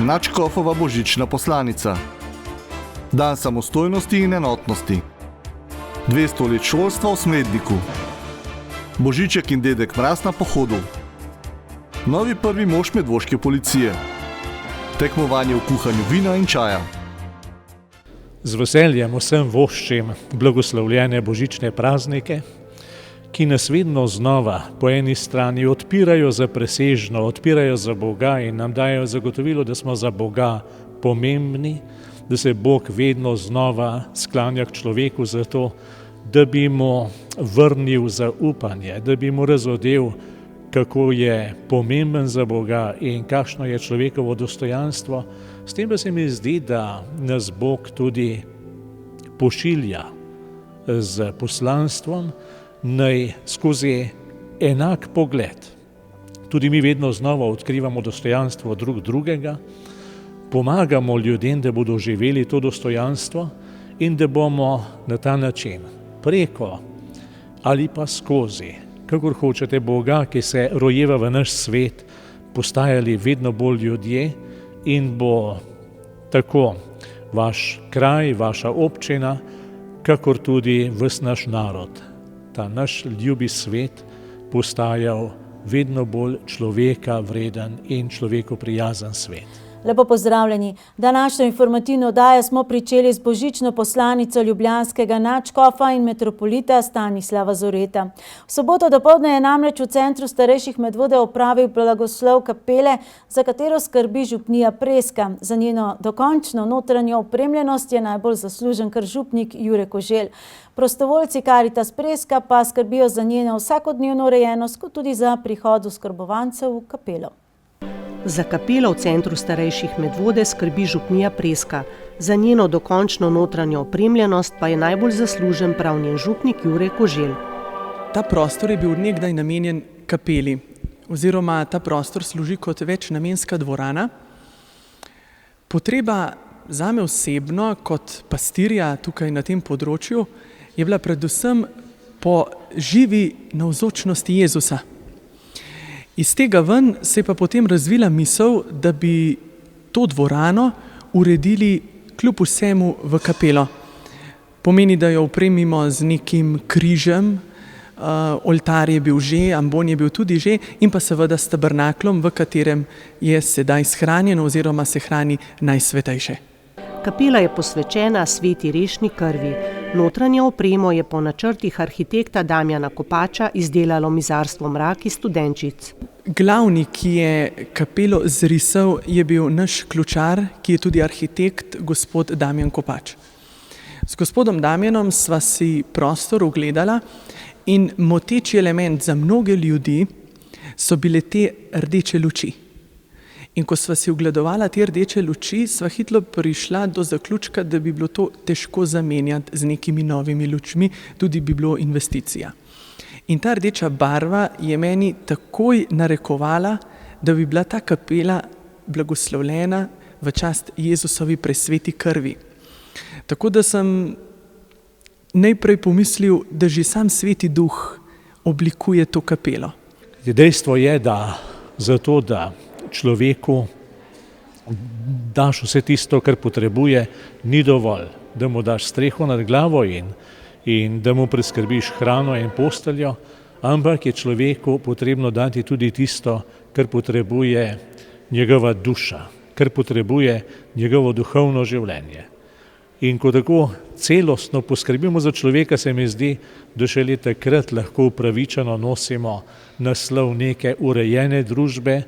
nadškofova božična poslanica. Dan samostojnosti in enotnosti. 200 let šolstva v Smledniku. Božiček in dedek Mraz na pohodu. Novi prvi mož medvoške policije. Tekmovanje v kuhanju vina in čaja. Z veseljem vsem voščim blagoslovljene božične praznike, ki nas vedno znova po eni strani odpirajo za presežno, odpirajo za Boga in nam dajo zagotovilo, da smo za Boga pomembni, da se Bog vedno znova sklanja k človeku zato, da bi mu vrnil zaupanje, da bi mu razodel, kako je pomemben za Boga in kakšno je človekovo dostojanstvo. S tem pa se mi zdi, da nas Bog tudi pošilja z poslanstvom, naj skozi enak pogled. Tudi mi vedno znova odkrivamo dostojanstvo drug drugega, pomagamo ljudem, da bodo živeli to dostojanstvo in da bomo na ta način preko ali pa skozi, kakor hočete, Boga, ki se rojeva v naš svet, postajali vedno bolj ljudje in bo tako vaš kraj, vaša občina, kakor tudi ves naš narod, ta naš ljubi svet, postajal vedno bolj človeka vreden in človeku prijazen svet. Lepo pozdravljeni. Današnjo informativno oddajo smo pričeli z božično poslanico ljubljanskega nadškofa in metropolita Stanislava Zoreta. V soboto dopoldne je namreč v centru starejših Medvode opravil blagoslov kapele, za katero skrbi župnija Preska. Za njeno dokončno notranjo opremljenost je najbolj zaslužen kar župnik Jure Koželj. Prostovoljci Karitas Preska pa skrbijo za njeno vsakodnevno urejenost, kot tudi za prihod oskrbovancev v kapelo. Za kapelo v centru starejših Medvode skrbi župnija Preska. Za njeno dokončno notranjo opremljenost pa je najbolj zaslužen prav njen župnik Jure Koželj. Ta prostor je bil nekdaj namenjen kapeli, oziroma ta prostor služi kot večnamenska dvorana. Potreba zame osebno kot pastirja tukaj na tem področju je bila predvsem po živi navzočnosti Jezusa. Iz tega ven se je pa potem razvila misel, da bi to dvorano uredili kljub vsemu v kapelo. Pomeni, da jo opremimo z nekim križem, oltar je bil že, ambon je bil tudi že in pa seveda s tabernaklom, v katerem je sedaj shranjeno oziroma se hrani najsvetejše. Kapela je posvečena sveti Rešni krvi. Notranjo opremo je po načrtih arhitekta Damjana Kopača izdelalo mizarstvo Mrak iz Studenčic. Glavni, ki je kapelo zrisal, je bil naš ključar, ki je tudi arhitekt, gospod Damjan Kopač. S gospodom Damjanom sva si prostor ogledala in moteči element za mnoge ljudi so bile te rdeče luči. In ko sva si ogledovala te rdeče luči, sva hitro prišla do zaključka, da bi bilo to težko zamenjati z nekimi novimi lučmi, tudi bi bilo investicija. In ta rdeča barva je meni takoj narekovala, da bi bila ta kapela blagoslovljena v čast Jezusovi presveti krvi. Tako da sem najprej pomislil, da že sam sveti duh oblikuje to kapelo. Dejstvo je, da zato, da človeku daš vse tisto, kar potrebuje, ni dovolj, da mu daš streho nad glavo in da mu preskrbiš hrano in posteljo, ampak je človeku potrebno dati tudi tisto, kar potrebuje njegova duša, kar potrebuje njegovo duhovno življenje. In ko tako celostno poskrbimo za človeka, se mi zdi, da šele takrat lahko upravičeno nosimo naslov neke urejene družbe,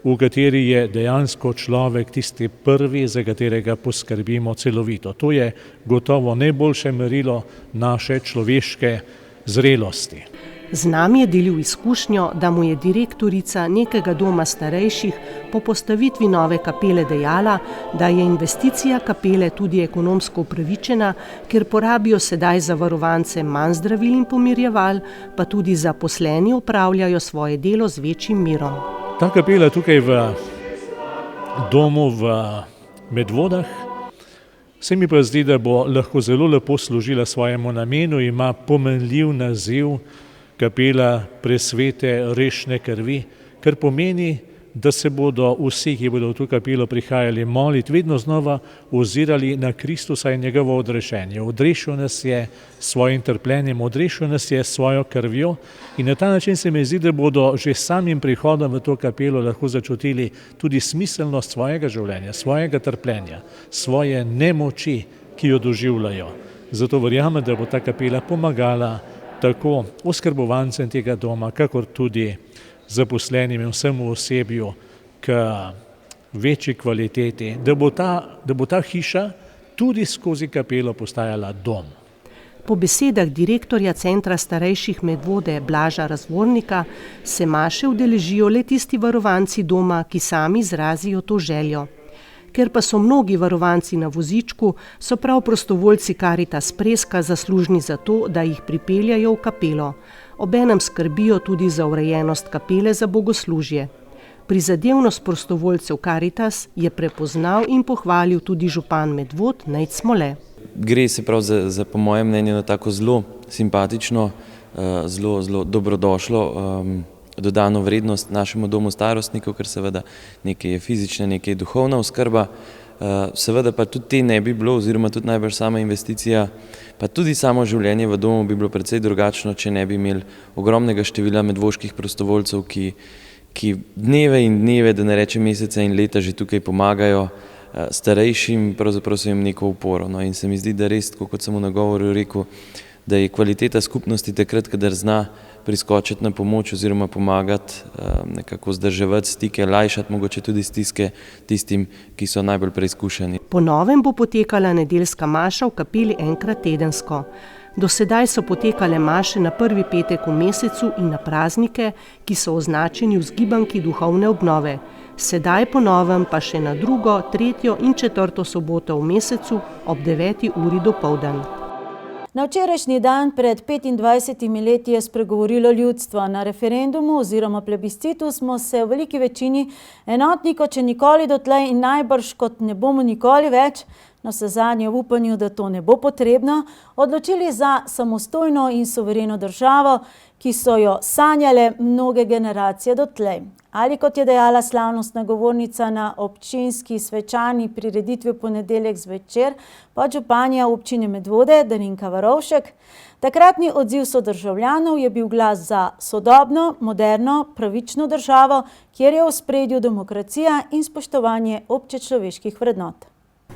v kateri je dejansko človek tisti prvi, za katerega poskrbimo celovito. To je gotovo najboljše merilo naše človeške zrelosti. Z nami je delil izkušnjo, da mu je direktorica nekega doma starejših po postavitvi nove kapele dejala, da je investicija kapele tudi ekonomsko upravičena, ker porabijo sedaj zavarovance manj zdravil in pomirjeval, pa tudi zaposleni opravljajo svoje delo z večjim mirom. Ta kapela tukaj v domu v Medvodah se mi pa zdi, da bo lahko zelo lepo služila svojemu namenu, ima pomenljiv naziv kapela presvete Rešne krvi, kar pomeni, da se bodo vsi, ki bodo v to kapelo prihajali moliti, vedno znova ozirali na Kristusa in njegovo odrešenje. Odrešil nas je s svojim trpljenjem, odrešil nas je s svojo krvjo in na ta način se mi zdi, da bodo že s samim prihodom v to kapelo lahko začutili tudi smiselnost svojega življenja, svojega trpljenja, svoje nemoči, ki jo doživljajo. Zato verjamem, da bo ta kapela pomagala tako oskrbovancem tega doma, kakor tudi zaposlenim in vsemu osebju k večji kvaliteti, da bo ta hiša tudi skozi kapelo postajala dom. Po besedah direktorja Centra starejših Medvode Blaža Razvornika se maše udeležijo le tisti varovanci doma, ki sami izrazijo to željo. Ker pa so mnogi varovanci na vozičku, so prav prostovoljci Karitas Preska zaslužni za to, da jih pripeljajo v kapelo. Obenem skrbijo tudi za urejenost kapele za bogoslužje. Prizadevnost prostovoljcev Karitas je prepoznal in pohvalil tudi župan Medvod Nejc Smole. Gre se prav za po mojem mnenju na tako zelo simpatično, zelo dobrodošlo dodano vrednost našemu domu starostnikov, ker seveda nekaj je fizična, nekaj je duhovna oskrba, seveda pa tudi te ne bi bilo, oziroma tudi najbrž sama investicija, pa tudi samo življenje v domu bi bilo precej drugačno, če ne bi imeli ogromnega števila medvoških prostovoljcev, ki dneve in dneve, da ne rečem mesece in leta, že tukaj pomagajo starejšim, pravzaprav so jim neko oporo. No, in se mi zdi, da res, kot sem v nagovoru rekel, da je kvaliteta skupnosti takrat, kadar zna priskočiti na pomoč oziroma pomagati, nekako vzdrževati stike, lajšati mogoče tudi stiske tistim, ki so najbolj preizkušeni. Po novem bo potekala nedeljska maša v kapeli enkrat tedensko. Do sedaj so potekale maše na prvi petek v mesecu in na praznike, ki so označeni v zgibanki duhovne obnove. Sedaj po novem pa še na 2., 3. in 4. soboto v mesecu ob 9. uri dopoldan. Na včerajšnji dan pred 25 leti je spregovorilo ljudstvo. Na referendumu oziroma plebiscitu smo se v veliki večini enotni kot še nikoli dotlej in najbrž kot ne bomo nikoli več, na vsezadnje v upanju, da to ne bo potrebno, odločili za samostojno in suvereno državo, ki so jo sanjale mnoge generacije dotlej. Ali kot je dejala slavnostna govornica na občinski svečani prireditvi v ponedeljek zvečer, podžupanja občine Medvode Darinka Varovšek, takratni odziv sodržavljanov je bil glas za sodobno, moderno, pravično državo, kjer je v ospredju demokracija in spoštovanje občečloveških vrednot.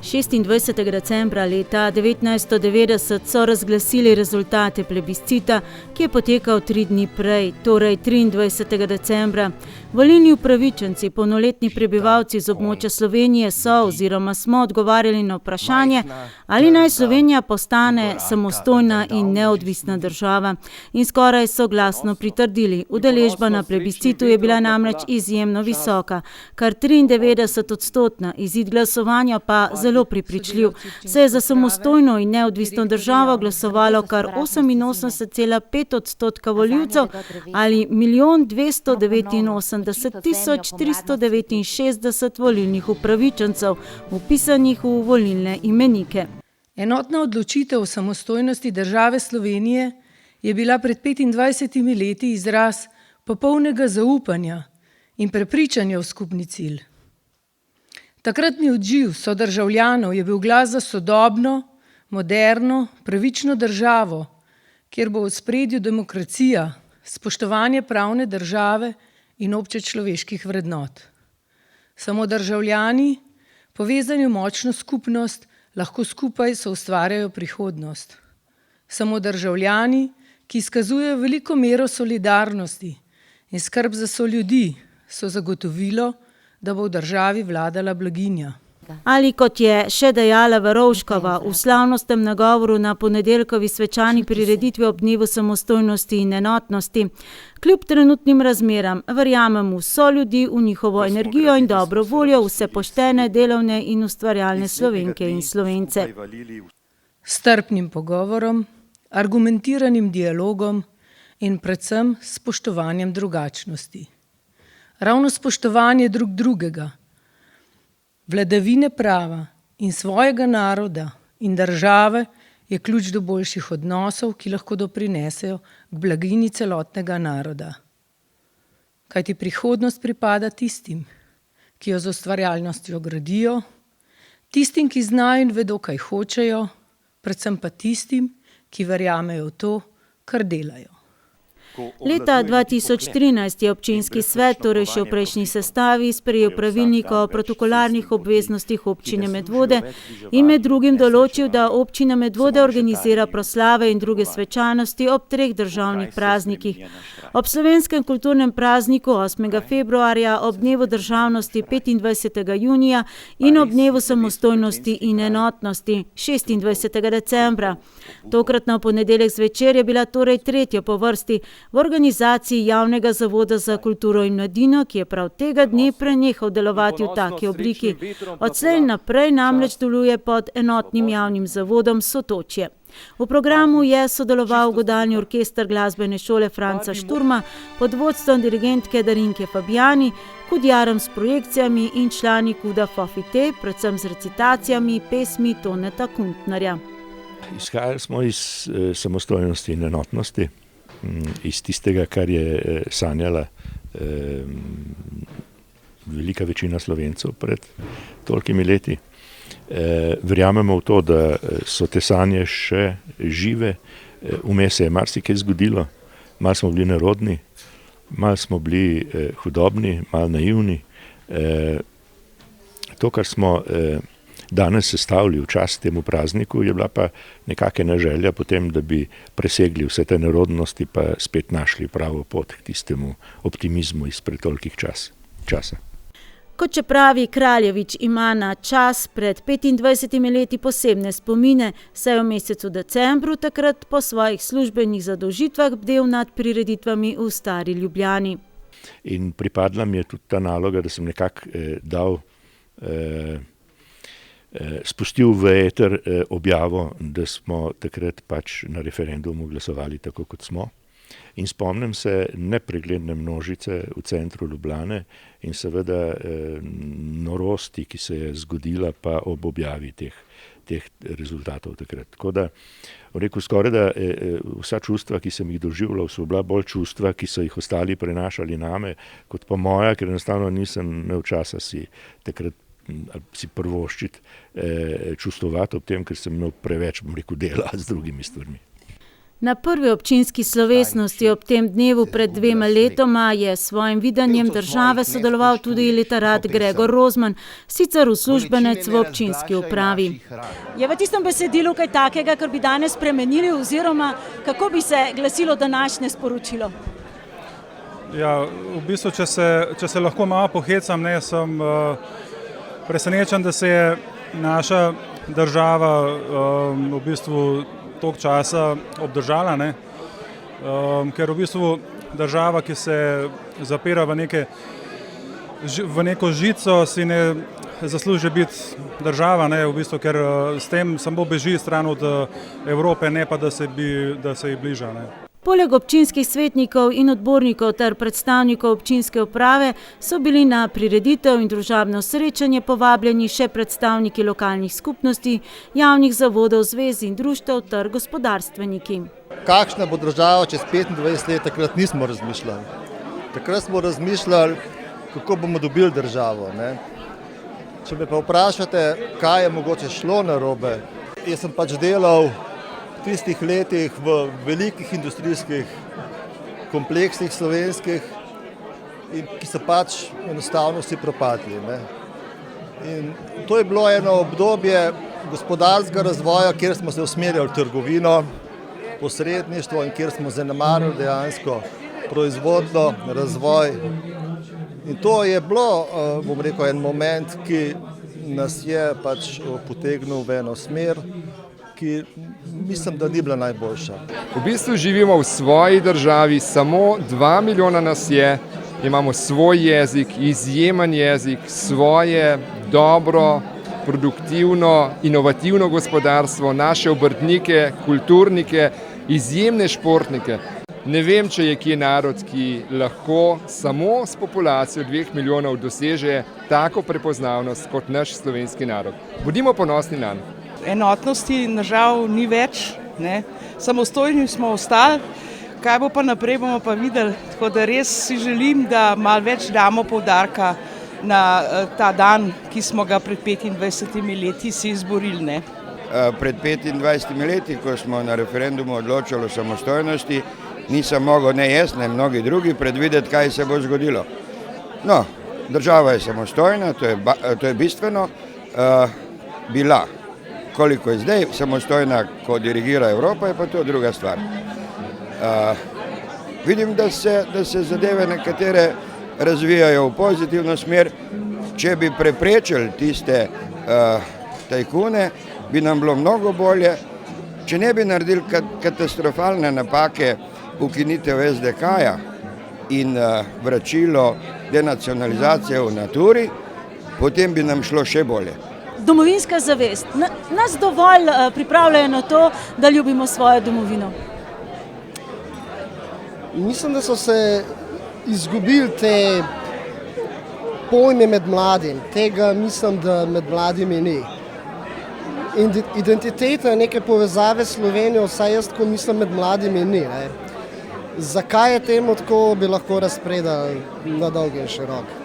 26. decembra leta 1990 so razglasili rezultate plebiscita, ki je potekal 3 dni prej, torej 23. decembra. Volilni upravičenci, polnoletni prebivalci z območja Slovenije so oziroma smo odgovarjali na vprašanje, ali naj Slovenija postane samostojna in neodvisna država. In skoraj soglasno pritrdili. Udeležba na plebiscitu je bila namreč izjemno visoka, kar 93%, izid glasovanja pa zelo prepričljiv. Se je za samostojno in neodvisno državo glasovalo kar 88,5% volivcev ali 1 289 369 volilnih upravičencev, vpisanih v volilne imenike. Enotna odločitev o samostojnosti države Slovenije je bila pred 25 leti izraz popolnega zaupanja in prepričanja v skupni cilj. Takratni odziv sodržavljanov je bil glas za sodobno, moderno, pravično državo, kjer bo v ospredju demokracija, spoštovanje pravne države in občečloveških vrednot. Samo državljani, povezani v močno skupnost, lahko skupaj soustvarjajo prihodnost. Samo državljani, ki izkazujejo veliko mero solidarnosti in skrb za soljudi, so zagotovilo, da bo v državi vladala blaginja. Ali kot je še dejala Varovškova v slavnostnem nagovoru na ponedeljkovi svečani prireditvi ob dnevu samostojnosti in enotnosti, kljub trenutnim razmeram verjamem v soljudi, v njihovo energijo in dobro voljo, vse poštene, delovne in ustvarjalne Slovenke in Slovence. S strpnim pogovorom, argumentiranim dialogom in predvsem spoštovanjem drugačnosti. Ravno spoštovanje drugega, vladavine prava in svojega naroda in države je ključ do boljših odnosov, ki lahko doprinesejo k blaginji celotnega naroda. kajti prihodnost pripada tistim, ki jo z ustvarjalnostjo gradijo, tistim, ki znajo in vedo, kaj hočejo, predvsem pa tistim, ki verjamejo v to, kar delajo. Leta 2013 je občinski svet, torej še v prejšnji sestavi, sprejel pravilnik o protokolarnih obveznostih občine Medvode in med drugim določil, da občina Medvode organizira proslave in druge svečanosti ob 3 državnih praznikih. Ob slovenskem kulturnem prazniku 8. februarja, ob dnevu državnosti 25. junija in ob dnevu samostojnosti in enotnosti 26. decembra. Tokratna v ponedeljek zvečer je bila torej 3. po vrsti v organizaciji Javnega zavoda za kulturo in mladino, ki je prav tega dne prenehal delovati v taki obliki. Odslej naprej namreč deluje pod enotnim javnim zavodom Sotočje. V programu je sodeloval godalni orkester glasbene šole Franca Šturma pod vodstvom dirigentke Darinke Fabijani, kudjarom s projekcijami in člani Kuda Fofite, predvsem z recitacijami pesmi Toneta Kuntnerja. Izhajali smo iz samostojnosti in enotnosti, iz tistega, kar je sanjala velika večina Slovencev pred tolikimi leti. Verjamemo v to, da so te sanje še žive, vmes se je marsikaj zgodilo, malo smo bili nerodni, malo smo bili hudobni, malo naivni. To, kar smo danes sestavili v čast temu prazniku, je bila pa nekakšna želja potem, da bi presegli vse te nerodnosti pa spet našli pravo pot k tistemu optimizmu izpred tolikih časa. Kot če pravi Kraljevič, ima na čas pred 25 leti posebne spomine, saj v mesecu decembru takrat po svojih službenih zadolžitvah bdel nad prireditvami v Stari Ljubljani. In pripadla mi je tudi ta naloga, da sem nekako spustil v eter objavo, da smo takrat pač na referendumu glasovali tako, kot smo. In spomnim se nepregledne množice v centru Ljubljane in seveda norosti, ki se je zgodila pa ob objavi teh rezultatov takrat. Tako da, rekel skoraj, da vsa čustva, ki sem jih doživljal, so bila bolj čustva, ki so jih ostali prenašali name, kot pa moja, ker enostavno nisem imel časa si takrat si prvoščiti čustovati ob tem, ker sem imel preveč, dela z drugimi stvarmi. Na prvi občinski slovesnosti ob tem dnevu pred 2 letoma je s svojim videnjem države sodeloval tudi literat Gregor Rozman, sicer uslužbenec v občinski upravi. Je v tistem besedilu kaj takega, kar bi danes spremenili, oziroma kako bi se glasilo današnje sporočilo? Ja, v bistvu, če se lahko malo pohecam, sem presenečen, da se je naša država v bistvu toliko časa obdržala, ker v bistvu država, ki se zapira v neko žico, si ne zasluži biti država, v bistvu, ker s tem samo beži stran od Evrope, ne pa da se ji bliža. Poleg občinskih svetnikov in odbornikov ter predstavnikov občinske uprave so bili na prireditev in družabno srečanje povabljeni še predstavniki lokalnih skupnosti, javnih zavodov, zvez in društev ter gospodarstveniki. Kakšna bo država čez 25 let, takrat nismo razmišljali. Takrat smo razmišljali, kako bomo dobili državo. Če me pa vprašate, kaj je mogoče šlo narobe, jaz sem pač delal v tistih letih v velikih industrijskih kompleksih slovenskih, ki so pač enostavno vsi propadli. In to je bilo eno obdobje gospodarskega razvoja, kjer smo se usmerjali v trgovino, posredništvo in kjer smo zanemarili dejansko proizvodno razvoj. In to je bilo, en moment, ki nas je pač potegnil v eno smer, ki mislim, da ni bila najboljša. V bistvu živimo v svoji državi, samo 2 milijona nas je, imamo svoj jezik, izjemen jezik, svoje dobro, produktivno, inovativno gospodarstvo, naše obrtnike, kulturnike, izjemne športnike. Ne vem, če je kje narod, ki lahko samo s populacijo 2 milijonov doseže tako prepoznavnost kot naš slovenski narod. Bodimo ponosni nanj. Enotnosti nažal ni več, samostojni smo ostali, Kaj bo pa naprej, bomo pa videli. Tako da res si želim, da malo več damo poudarka na ta dan, ki smo ga pred 25 leti si izborili. Ne? Pred 25 leti, ko smo na referendumu odločili o samostojnosti, nisem mogel ne jaz, ne mnogi drugi predvideti, kaj se bo zgodilo. No, država je samostojna, to je bistveno, bila. Koliko je zdaj samostojna, ko dirigira Evropa, je pa to druga stvar. Vidim, da se zadeve nekatere razvijajo v pozitivno smer. Če bi preprečili tiste tajkune, bi nam bilo mnogo bolje. Če ne bi naredili katastrofalne napake ukinitev SDK-ja in vračilo denacionalizacije v naturi, potem bi nam šlo še bolje. Domovinska zavest. Nas dovolj pripravljajo na to, da ljubimo svojo domovino. Mislim, da so se izgubili te pojme med mladim. Tega mislim, da med mladimi ni. Identiteta neke povezave s Slovenijo, vsaj jaz tako mislim, med mladimi ni. Ne? Zakaj je temu tako, bi lahko razpredali na dolg in širok.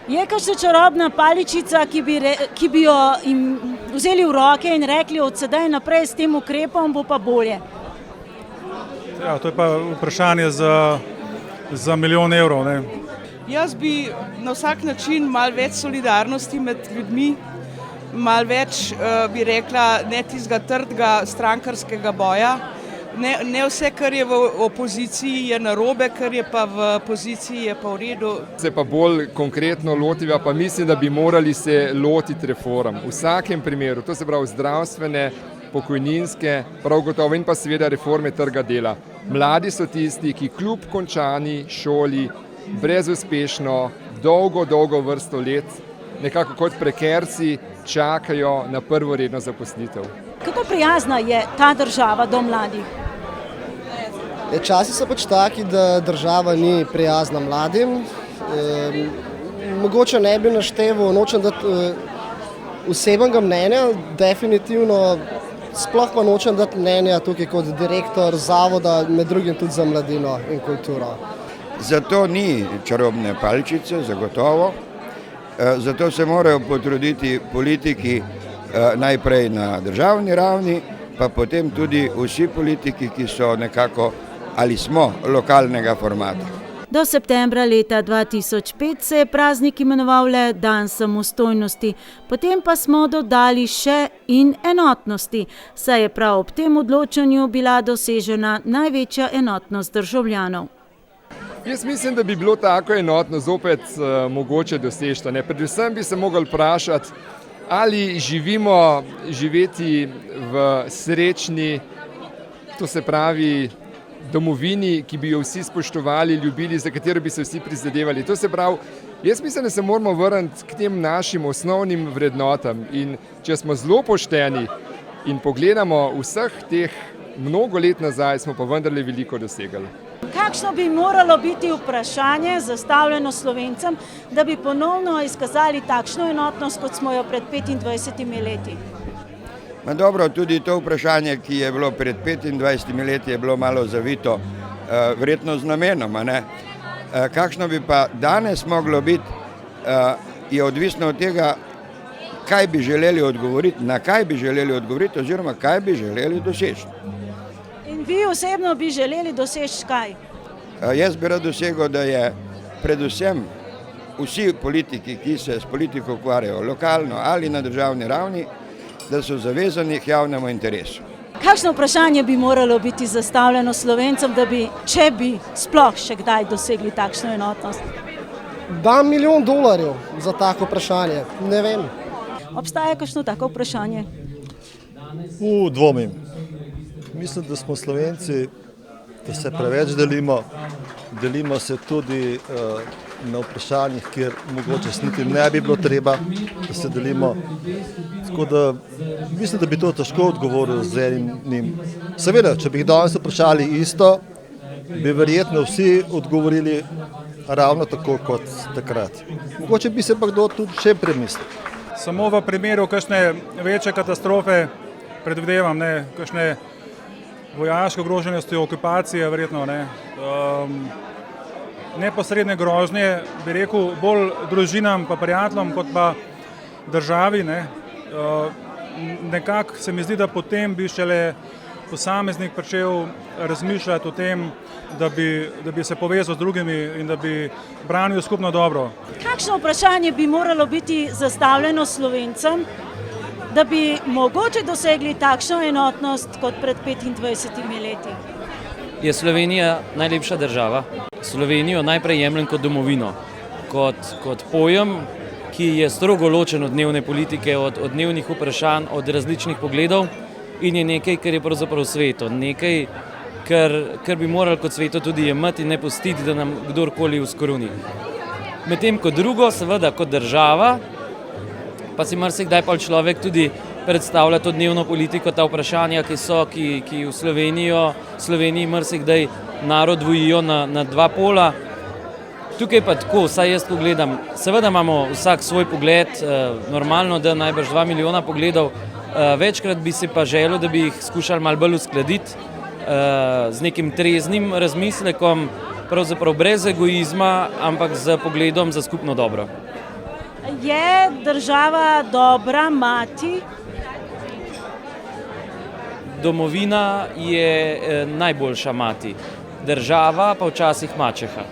Je kakšna čarobna paličica, ki bi jo jim vzeli v roke in rekli, od sedaj naprej s tem ukrepom bo pa bolje? Ja, to je pa vprašanje za milijon evrov. Ne? Jaz bi na vsak način malo več solidarnosti med ljudmi, malo več, bi rekla, ne tistega trdega strankarskega boja. Ne vse, kar je v opoziciji, je narobe, kar je pa v poziciji, je pa v redu. Se pa bolj konkretno lotiva, pa mislim, da bi morali se lotiti reform. V vsakem primeru, to se pravi zdravstvene, pokojninske, prav gotovo in pa seveda reforme trga dela. Mladi so tisti, ki kljub končani šoli brezuspešno, dolgo vrsto let, nekako kot prekerci čakajo na prvoredno zaposlitev. Kako prijazna je ta država do mladih? Časi so pač taki, da država ni prijazna mladim. Mogoče ne bi našteval, nočem dati osebnega mnenja, definitivno sploh pa nočem dati mnenja tukaj kot direktor zavoda, med drugim tudi za mladino in kulturo. Zato ni čarobne paličice, zagotovo. Zato se morajo potruditi politiki najprej na državni ravni, pa potem tudi vsi politiki, ki so nekako ali smo lokalnega formata. Do septembra leta 2005 se je praznik imenoval le Dan samostojnosti, potem pa smo dodali še in enotnosti, saj je prav ob tem odločanju bila dosežena največja enotnost državljanov. Jaz mislim, da bi bilo tako enotno zopet mogoče doseči. Predvsem bi se mogli vprašati, ali živeti v srečni, to se pravi domovini, ki bi jo vsi spoštovali, ljubili, za katero bi se vsi prizadevali. To se pravi, jaz mislim, da se moramo vrniti k tem našim osnovnim vrednotam in če smo zelo pošteni in pogledamo vseh teh mnogo let nazaj, smo pa vendarle veliko dosegali. Kakšno bi moralo biti vprašanje zastavljeno Slovencem, da bi ponovno izkazali takšno enotnost, kot smo jo pred 25 leti? Dobro, tudi to vprašanje, ki je bilo pred 25 leti, je bilo malo zavito, verjetno z namenom. Kakšno bi pa danes moglo biti, je odvisno od tega, kaj bi želeli odgovoriti, na kaj bi želeli odgovoriti oziroma kaj bi želeli doseči. In vi osebno bi želeli doseči kaj? Jaz bi rad dosegel, da je predvsem vsi politiki, ki se s politiko ukvarjajo lokalno ali na državni ravni, da so zavezani k javnemu interesu. Kakšno vprašanje bi moralo biti zastavljeno Slovencem, da bi, če bi sploh še kdaj dosegli takšno enotnost? Dam $1 milijon za tako vprašanje, ne vem. Obstaja kakšno tako vprašanje? Dvomim. Mislim, da smo Slovenci, da se preveč delimo. Delimo se tudi na vprašanjih, kjer mogoče niti ne bi bilo treba, da se delimo. Tako da mislim, da bi to težko odgovoril z enim. Seveda, če bi jih danes vprašali isto, bi verjetno vsi odgovorili ravno tako kot takrat. Mogoče bi se pa kdo tudi še premislil. Samo v primeru kakšne večje katastrofe predvidevam, kakšne vojaške ogroženosti, okupacije, verjetno ne. Neposredne grožnje, bi rekel, bolj družinam pa prijateljem, kot pa državi, ne. Nekako se mi zdi, da potem bi šele posameznik pričel razmišljati o tem, da bi se povezal z drugimi in da bi branil skupno dobro. Kakšno vprašanje bi moralo biti zastavljeno Slovencem, da bi mogoče dosegli takšno enotnost kot pred 25 leti? Je Slovenija najlepša država. Slovenijo najprej jemljem kot domovino, kot pojem, ki je strogo ločen od dnevne politike, od dnevnih vprašanj, od različnih pogledov in je nekaj, kar je pravzaprav sveto. Nekaj, kar bi morali kot sveto tudi jemati in ne pustiti, da nam kdorkoli uskoruni. Medtem kot drugo, seveda kot država, pa si marsikdaj pa človek tudi predstavlja to dnevno politiko, ta vprašanja, ki v Sloveniji marsikdaj narod dvojijo na dva pola. Tukaj pa tako, vsaj jaz pogledam, seveda imamo vsak svoj pogled, normalno, da najbrž 2 milijona pogledov, večkrat bi si pa želel, da bi jih skušali malo bolj uskladiti z nekim treznim razmislekom, pravzaprav brez egoizma, ampak z pogledom za skupno dobro. Je država dobra mati? Domovina je najboljša mati, država pa včasih mačeha.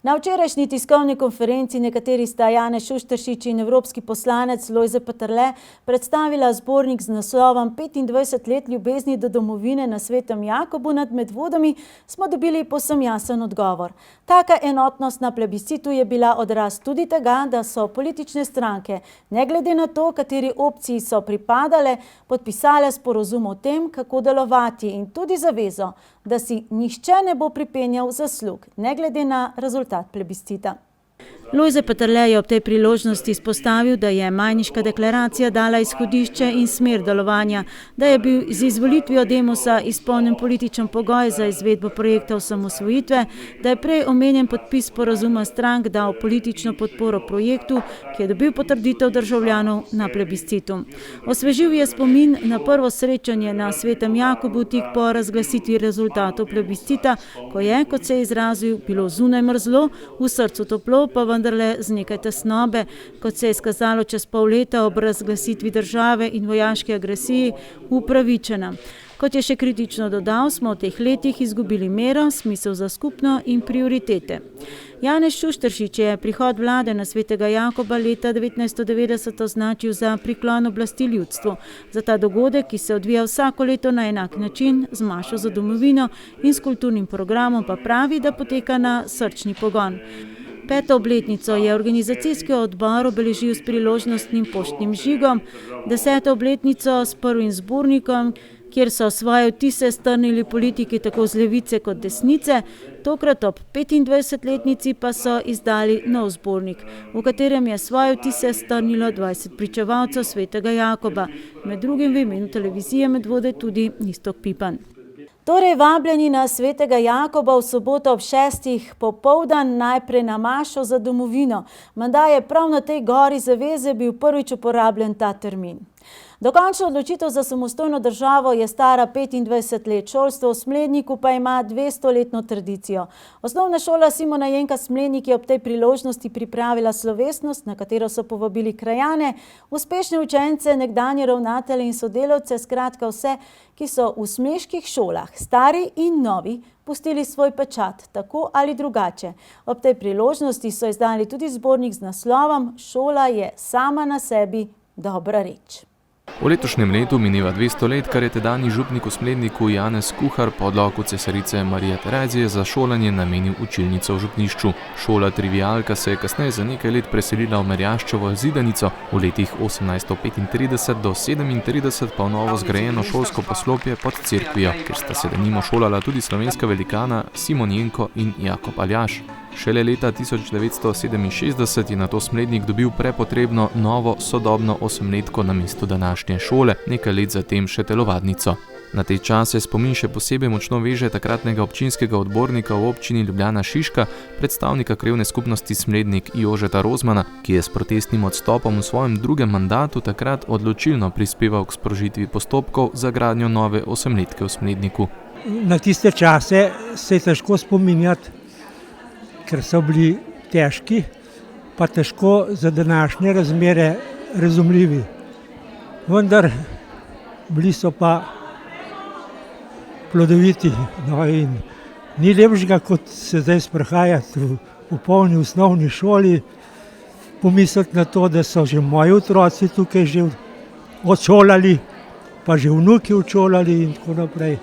Na včerajšnji tiskovni konferenci nekateri sta Janez Šušteršič in evropski poslanec Lojze Peterle predstavila zbornik z naslovom 25 let ljubezni do domovine na Svetem Jakobu nad Medvodami, smo dobili povsem jasen odgovor. Taka enotnost na plebiscitu je bila odraz tudi tega, da so politične stranke, ne glede na to, kateri opciji so pripadale, podpisale sporazum o tem, kako delovati in tudi zavezo, da si nihče ne bo pripenjal zaslug, ne glede na rezultat plebiscita. Lojze Peterle je ob tej priložnosti izpostavil, da je Majniška deklaracija dala izhodišče in smer delovanja, da je bil z izvolitvijo Demosa izpolnjen političen pogoj za izvedbo projekta osamosvojitve, da je prej omenjen podpis sporazuma strank dal politično podporo projektu, ki je dobil potrditev državljanov na plebiscitu. Osvežil je spomin na prvo srečanje na Svetem Jakobu tik po razglasitvi rezultatov plebiscita, ko je, kot se je izrazil, bilo zunaj mrzlo, v srcu toplo, pa vendarle z nekaj tesnobe, kot se je izkazalo čez pol leta ob razglasitvi države in vojaški agresiji, upravičena. Kot je še kritično dodal, smo v teh letih izgubili mero, smisel za skupno in prioritete. Janez Šušteršič je prihod vlade na Svetega Jakoba leta 1990 označil za priklon oblasti ljudstvu. Za ta dogodek, ki se odvija vsako leto na enak način, z mašo za domovino in s kulturnim programom, pa pravi, da poteka na srčni pogon. 5. obletnico je organizacijski odbor obeležil s priložnostnim poštnim žigom, 10. obletnico s prvim zbornikom, kjer so svoje vtise strnili politiki tako z levice kot desnice, tokrat ob 25-letnici pa so izdali nov zbornik, v katerem je svoje vtise strnilo 20 pričevalcev Svetega Jakoba, med drugim v imenu televizije Medvode tudi Iztok Pipan. Torej vabljeni na Svetega Jakoba v soboto ob 6. popoldan najprej na mašo za domovino. Menda je prav na tej gori zaveze bil prvič uporabljen ta termin. Dokončna odločitev za samostojno državo je stara 25 let, šolstvo v Smledniku pa ima 200-letno tradicijo. Osnovna šola Simona Jenka Smlednik je ob tej priložnosti pripravila slovesnost, na katero so povabili krajane, uspešne učence, nekdanje ravnatelje in sodelavce, skratka vse, ki so v smeških šolah, stari in novi, pustili svoj pečat, tako ali drugače. Ob tej priložnosti so izdali tudi zbornik z naslovom Šola je sama na sebi dobra reč. V letošnjem letu mineva 200 let, kar je tedanji župnik v Smledniku Janez Kuhar po odloku cesarice Marije Terezije za šolanje namenil učilnico v župnišču. Šola Trivialka se je kasneje za nekaj let preselila v Merjaščevo zidanico, v letih 1835 do 37 pa v novo zgrajeno šolsko poslopje pod cerkvijo, kjer sta se denimo šolala tudi slovenska velikana Simon Jenko in Jakob Aljaž. Šele leta 1967 je nato Smlednik dobil prepotrebno novo sodobno osemletko namesto današnje šole, nekaj let zatem še telovadnico. Na te čase spomin še posebej močno veže takratnega občinskega odbornika v občini Ljubljana Šiška, predstavnika krajevne skupnosti Smlednik Jožeta Rozmana, ki je s protestnim odstopom v svojem drugem mandatu takrat odločilno prispeval k sprožitvi postopkov za gradnjo nove osemletke v Smledniku. Na tiste čase se je težko spominjati, ker so bili težki, pa težko za današnje razmere razumljivi. Vendar bili so pa plodoviti. No, in ni lepšega, kot se zdaj sprehajati v polni osnovni šoli, pomisliti na to, da so že moji otroci tukaj že odšolali, pa že vnuki odšolali in tako naprej.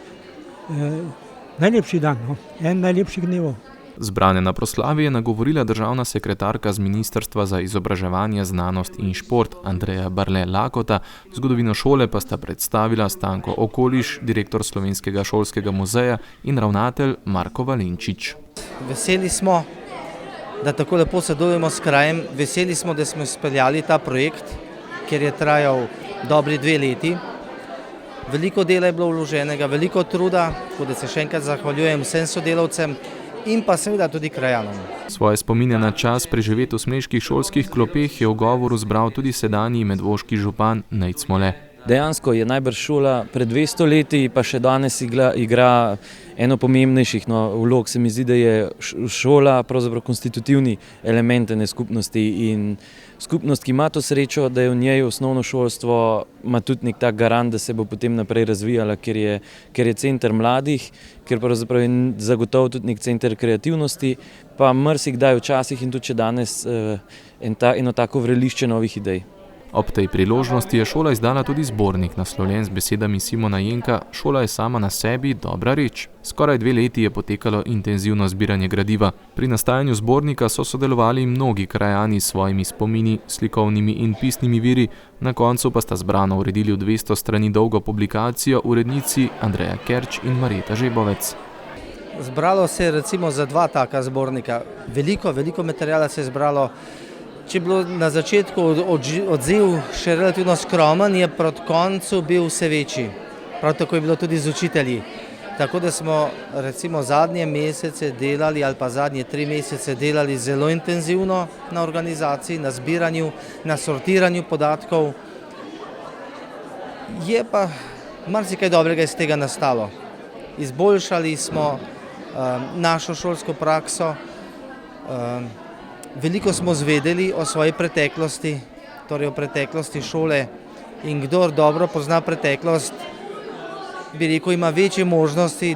Najlepši dan, no? En najlepših dnevov. Zbrane na proslavi je nagovorila državna sekretarka z Ministrstva za izobraževanje, znanost in šport Andreja Barle Lakota, zgodovino šole pa sta predstavila Stanko Okoliš, direktor Slovenskega šolskega muzeja, in ravnatelj Marko Valenčič. Veseli smo, da tako lepo sodelujemo s krajem, veseli smo, da smo izpeljali ta projekt, ker je trajal dobri 2 leti. Veliko dela je bilo vloženega, veliko truda, tako da se še enkrat zahvaljujem vsem sodelavcem in pa seveda tudi krajanom. Svoje spomine na čas preživet v smleških šolskih klopeh je v govoru zbral tudi sedanji medvoški župan Nejc Smole. Dejansko je najbrž šola pred 200 leti, pa še danes igra eno pomembnejših vlog. Se mi zdi, da je šola pravzaprav konstitutivni element ene skupnosti in skupnost, ki ima to srečo, da je v njej osnovno šolstvo, ima tudi nek tak garant, da se bo potem naprej razvijala, ker je center mladih, ker pravzaprav je zagotovo tudi nek center kreativnosti, pa marsikdaj včasih in tudi še danes eno tako vrelišče novih idej. Ob tej priložnosti je šola izdala tudi zbornik, naslovljen z besedami Simona Jenka Šola je sama na sebi dobra reč. Skoraj 2 leti je potekalo intenzivno zbiranje gradiva. Pri nastajanju zbornika so sodelovali mnogi krajani s svojimi spomini, slikovnimi in pisnimi viri, na koncu pa sta zbrano uredili v 200 strani dolgo publikacijo urednici Andreja Kerč in Marjeta Žebovec. Zbralo se je recimo za 2 taka zbornika. Veliko materijala se je zbralo. Če je bilo na začetku odziv še relativno skromen, je proti koncu bil vse večji. Prav tako je bilo tudi z učitelji. Tako da smo recimo zadnje mesece delali ali pa zadnje 3 mesece delali zelo intenzivno na organizaciji, na zbiranju, na sortiranju podatkov. Je pa marsikaj dobrega iz tega nastalo. Izboljšali smo našo šolsko prakso, veliko smo zvedeli o svoji preteklosti, torej o preteklosti šole, in kdor dobro pozna preteklost, bi rekel, ima večje možnosti,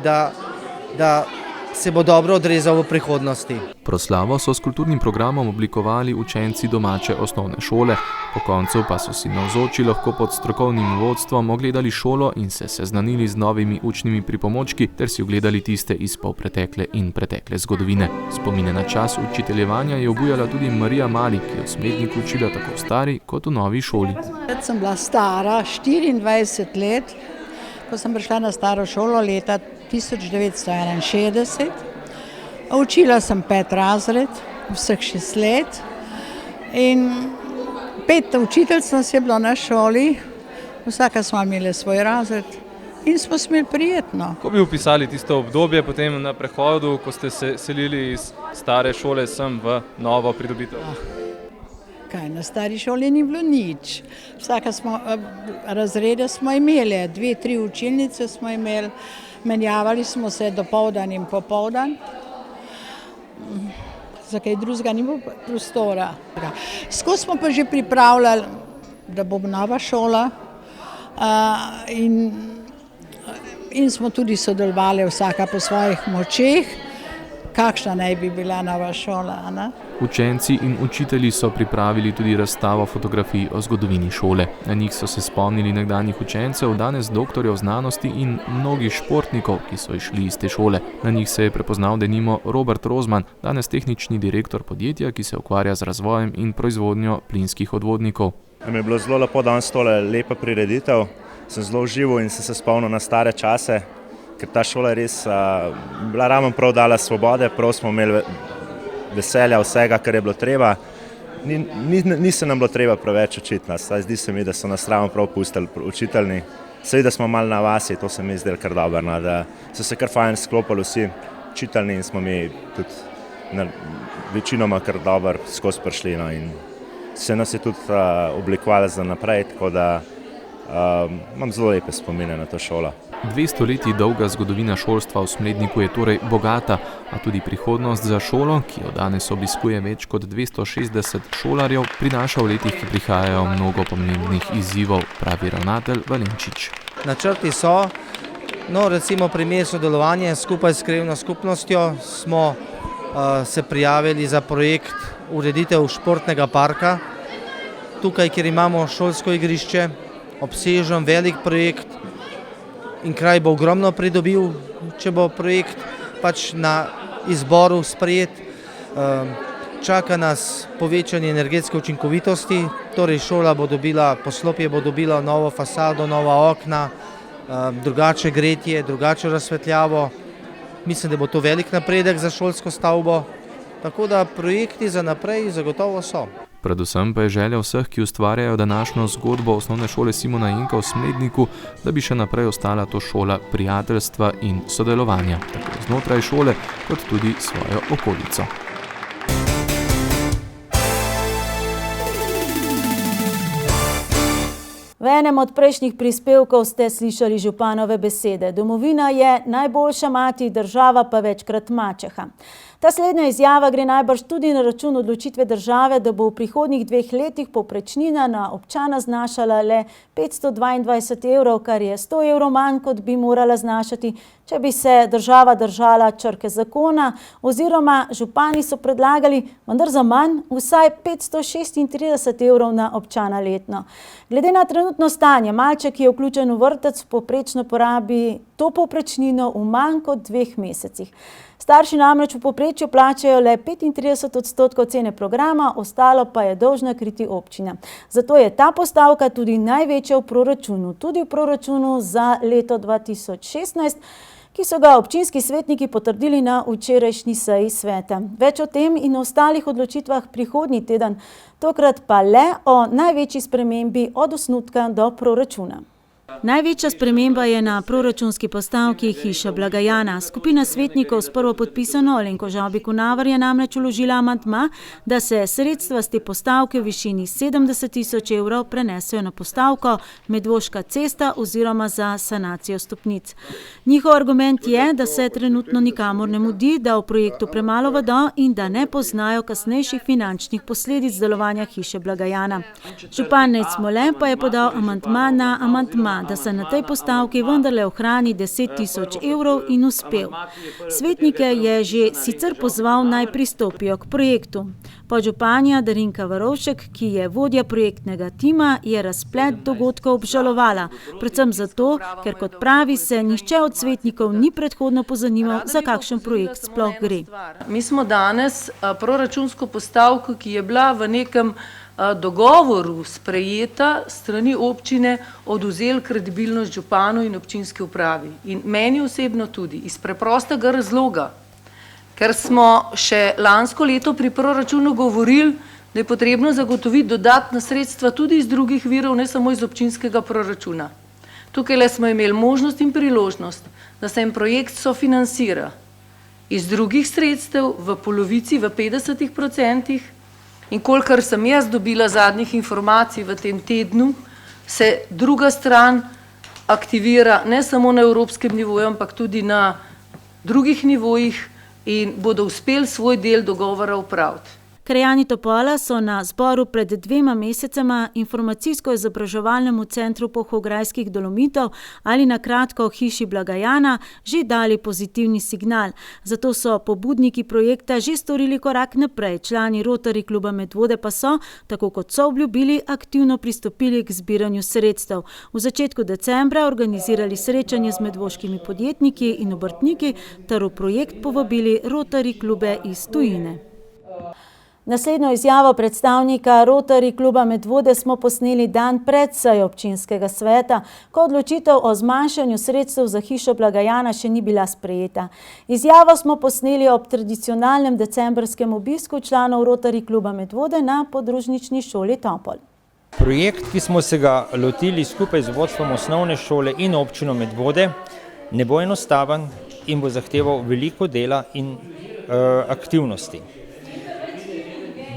da se bo dobro odrezal v prihodnosti. Proslavo so s kulturnim programom oblikovali učenci domače osnovne šole, po koncu pa so si navzoči lahko pod strokovnim vodstvom ogledali šolo in se seznanili z novimi učnimi pripomočki ter si ogledali tiste iz polpretekle in pretekle zgodovine. Spomine na čas učiteljevanja je obujala tudi Marija Mali, ki je v Smledniku učila tako v stari kot v novi šoli. Sem bila stara 24 let, ko sem prišla na staro šolo leta 1961. Učila sem 5 razred, vseh 6 let in 5 učiteljic nas je bilo na šoli, vsaka smo imeli svoj razred in smo imeli prijetno. Ko bi opisali tisto obdobje potem na prehodu, ko ste se selili iz stare šole sem v novo pridobitev? Kaj, na stari šoli ni bilo nič. Vsaka razrede smo imeli, 2, 3 učilnice smo imeli, menjavali smo se dopoldan in popoldan. Za kaj drugega ni bilo prostora. Skozi smo pa že pripravljali, da bo nova šola in smo tudi sodelovali vsaka po svojih močeh, kakšna naj bi bila nova šola. Ne? Učenci in učitelji so pripravili tudi razstavo fotografij o zgodovini šole. Na njih so se spomnili nekdanjih učencev, danes doktorjev znanosti in mnogih športnikov, ki so išli iz te šole. Na njih se je prepoznal denimo Robert Rozman, danes tehnični direktor podjetja, ki se ukvarja z razvojem in proizvodnjo plinskih odvodnikov. Mi je bilo zelo lepo danes tole lepa prireditev. Sem zelo užival in sem se spomnil na stare čase, ker ta šola je res bila ravno prav dala svobode, prav smo imeli veselja vsega, kar je bilo treba. Ni se nam bilo treba preveč učiti nas, zdi se mi, da so nas ravno prav pustili učiteljni. Seveda smo malo na vasi, to se mi zdelo kar dobro, no, da so se kar fajn sklopili vsi čitalni in smo mi tudi večinoma kar dobro skozi prišli, no, in se nas je tudi oblikovalo za naprej, tako da imam zelo lepe spomine na to šolo. 200 leti dolga zgodovina šolstva v Smledniku je torej bogata, a tudi prihodnost za šolo, ki jo danes obiskuje več kot 260 šolarjev, prinaša v letih, ki prihajajo mnogo pomembnih izzivov, pravi ravnatelj Valenčič. Načrti so, recimo primer sodelovanja skupaj s krajevno skupnostjo smo se prijavili za projekt ureditev športnega parka. Tukaj, kjer imamo šolsko igrišče, obsežen velik projekt in kraj bo ogromno pridobil, če bo projekt pač na izboru sprejet. Čaka nas povečanje energetske učinkovitosti, torej šola bo dobila, poslopje bo dobila novo fasado, nova okna, drugače gretje, drugače razsvetljavo. Mislim, da bo to velik napredek za šolsko stavbo, tako da projekti za naprej zagotovo so. Predvsem pa je želja vseh, ki ustvarjajo današnjo zgodbo osnovne šole Simona Jenka v Smledniku, da bi še naprej ostala to šola prijateljstva in sodelovanja, tako znotraj šole, kot tudi svojo okolico. V enem od prejšnjih prispevkov ste slišali županove besede. Domovina je najboljša mati, država pa večkrat mačeha. Ta slednja izjava gre najbrž tudi na račun odločitve države, da bo v prihodnjih 2 letih povprečnina na občana znašala le 522 evrov, kar je 100 evrov manj, kot bi morala znašati, če bi se država držala črke zakona, oziroma župani so predlagali, vendar za manj, vsaj 536 evrov na občana letno. Glede na trenutno stanje, malček, ki je vključen v vrtec, povprečno porabi to povprečnino v manj kot 2 mesecih. Starši namreč v povprečju plačajo le 35% cene programa, ostalo pa je dolžna kriti občina. Zato je ta postavka tudi največja v proračunu, tudi v proračunu za leto 2016, ki so ga občinski svetniki potrdili na včerajšnji seji sveta. Več o tem in ostalih odločitvah prihodnji teden, tokrat pa le o največji spremembi od osnutka do proračuna. Največja sprememba je na proračunski postavki Hiša blagajana. Skupina svetnikov s prvopodpisano Alenko Žavbi-Kunavar je namreč vložila amandma, da se sredstva z te postavke v višini 70 000 evrov prenesejo na postavko Medvoška cesta oziroma za sanacijo stopnic. Njihov argument je, da se trenutno nikamor ne mudi, da o projektu premalo vedo in da ne poznajo kasnejših finančnih posledic delovanja Hiše blagajana. Župan Nejc Smole pa je podal amandma na amandma, da se na tej postavki vendarle ohrani 10 000 evrov in uspel. Svetnike je že sicer pozval naj pristopijo k projektu. Podžupanja Darinka Varovšek, ki je vodja projektnega tima, je razplet dogodkov obžalovala, predvsem zato, ker kot pravi se nihče od svetnikov ni predhodno pozanimal, za kakšen projekt sploh gre. Mi smo danes proračunsko postavko, ki je bila v nekem dogovoru sprejeta strani občine, odvzeli kredibilnost županu in občinski upravi. In meni osebno tudi, iz preprostega razloga, ker smo še lansko leto pri proračunu govorili, da je potrebno zagotoviti dodatna sredstva tudi iz drugih virov, ne samo iz občinskega proračuna. Tukaj smo imeli možnost in priložnost, da se en projekt sofinansira iz drugih sredstev v polovici, v 50%, in kolikor sem jaz dobila zadnjih informacij v tem tednu, se druga stran aktivira ne samo na evropskem nivoju, ampak tudi na drugih nivojih in bodo uspeli svoj del dogovora opraviti. Krajani Topola so na zboru pred 2 mesecema informacijsko-izobraževalnemu centru Polhograjskih Dolomitov ali na kratko Hiši blagajana že dali pozitivni signal. Zato so pobudniki projekta že storili korak naprej. Člani Rotary kluba Medvode pa so, tako kot so obljubili, aktivno pristopili k zbiranju sredstev. V začetku decembra organizirali srečanje z medvoškimi podjetniki in obrtniki ter v projekt povabili Rotary klube iz tujine. Naslednjo izjavo predstavnika Rotary kluba Medvode smo posneli dan pred sejo občinskega sveta, ko odločitev o zmanjšanju sredstev za Hišo blagajana še ni bila sprejeta. Izjavo smo posneli ob tradicionalnem decembrskem obisku članov Rotary kluba Medvode na podružnični šoli Topol. Projekt, ki smo se ga lotili skupaj z vodstvom osnovne šole in občino Medvode, ne bo enostaven in bo zahteval veliko dela in aktivnosti.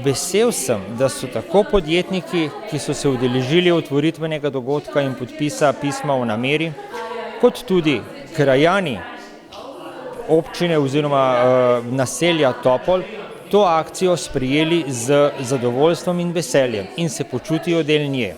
Vesel sem, da so tako podjetniki, ki so se udeležili otvoritvenega dogodka in podpisa pisma o nameri, kot tudi krajani občine oziroma naselja Topol to akcijo sprejeli z zadovoljstvom in veseljem in se počutijo del nje.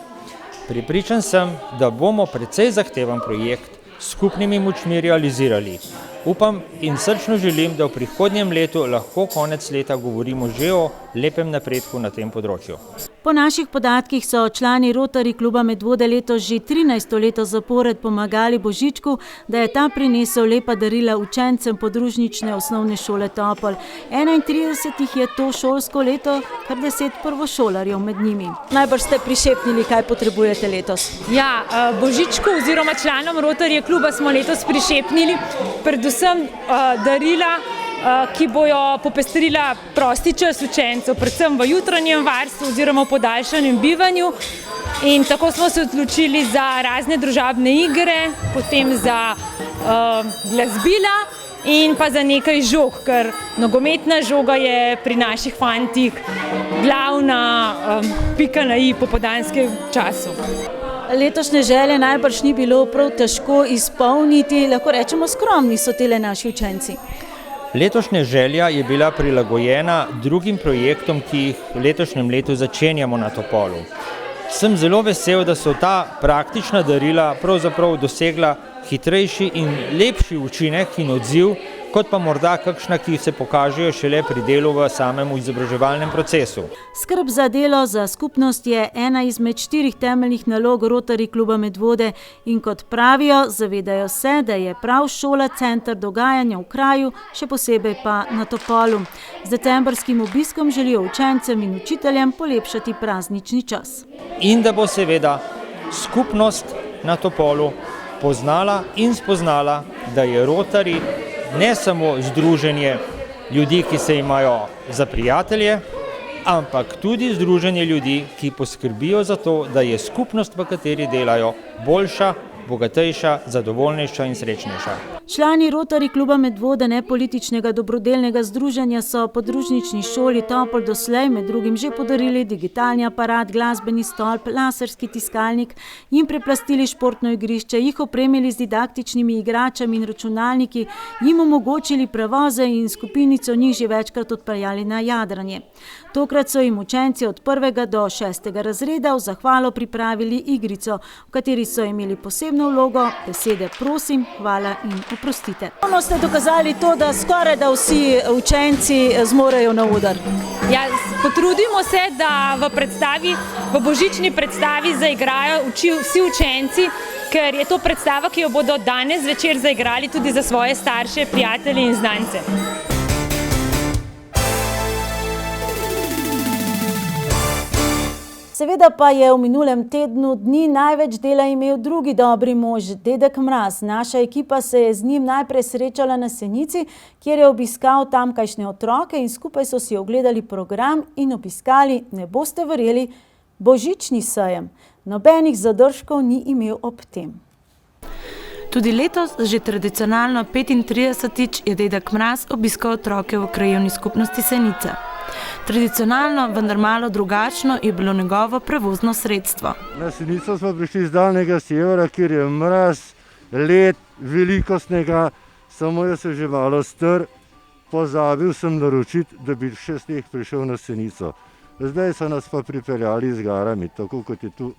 Prepričan sem, da bomo precej zahteven projekt s skupnimi močmi realizirali. Upam in srčno želim, da v prihodnjem letu lahko konec leta govorimo že o lepem napredku na tem področju. Po naših podatkih so člani Rotary kluba Medvode letos že 13. leto zapored pomagali Božičku, da je ta prinesel lepa darila učencem podružnične osnovne šole Topol. 31 jih je to šolsko leto, kar 10 prvošolarjev med njimi. Najbrž ste prišepnili, kaj potrebujete letos. Ja, Božičku oziroma članom Rotary kluba smo letos prišepnili predvsem darila, ki bojo popestrila prosti čas učencev, predvsem v jutranjem varstvu oziroma v podaljšanem bivanju. In tako smo se odločili za razne družabne igre, potem za glasbila in pa za nekaj žog, ker nogometna žoga je pri naših fantih glavna pika na i popoldanskem času. Letošnje želje najbrž ni bilo prav težko izpolniti, lahko rečemo skromni so tele naši učenci. Letošnja želja je bila prilagojena drugim projektom, ki jih v letošnjem letu začenjamo na Topolu. Sem zelo vesel, da so ta praktična darila pravzaprav dosegla hitrejši in lepši učinek in odziv, kot pa morda kakšna, ki se pokažejo šele pri delu v samem izobraževalnem procesu. Skrb za delo za skupnost je ena izmed 4 temeljnih nalog Rotary kluba Medvode in kot pravijo, zavedajo se, da je prav šola center dogajanja v kraju, še posebej pa na Topolu. Z decembrskim obiskom želijo učencem in učiteljem polepšati praznični čas. In da bo seveda skupnost na Topolu poznala in spoznala, da je Rotary ne samo združenje ljudi, ki se imajo za prijatelje, ampak tudi združenje ljudi, ki poskrbijo za to, da je skupnost, v kateri delajo, boljša, bogatejša, zadovoljnejša in srečnejša. Člani Rotary kluba Medvode nepolitičnega dobrodelnega združenja so podružnični šoli Topol doslej med drugim že podarili digitalni aparat, glasbeni stolp, laserski tiskalnik, jim preplastili športno igrišče, jih opremili z didaktičnimi igračami in računalniki, jim omogočili prevoze in skupinico njih že večkrat odpeljali na jadranje. Tokrat so jim učenci od 1. do 6. razreda v zahvalo pripravili igrico, v kateri so imeli posebno vlogo besede prosim, hvala in oprostite. Ponovno ste dokazali to, da skoraj da vsi učenci zmorejo na oder. Ja, potrudimo se, da v božični predstavi zaigrajo vsi učenci, ker je to predstava, ki jo bodo danes večer zaigrali tudi za svoje starše, prijatelje in znance. Seveda pa je v minulem tednu dni največ dela imel drugi dobri mož, Dedek Mraz. Naša ekipa se je z njim najprej srečala na Senici, kjer je obiskal tamkajšnje otroke in skupaj so si ogledali program in obiskali, ne boste verjeli, božični sejem. Nobenih zadržkov ni imel ob tem. Tudi letos, že tradicionalno 35. je Dedek Mraz obiskal otroke v krajevni skupnosti Senica. Tradicionalno, vendar malo drugačno, je bilo njegovo prevozno sredstvo. Na Senico smo prišli z daljnega severa, kjer je mraz, led, veliko snega, samo jaz sem že malo star, pozabil sem naročiti, da bi še sneg prišel na Senico. Zdaj so nas pa pripeljali z garami, tako kot je tu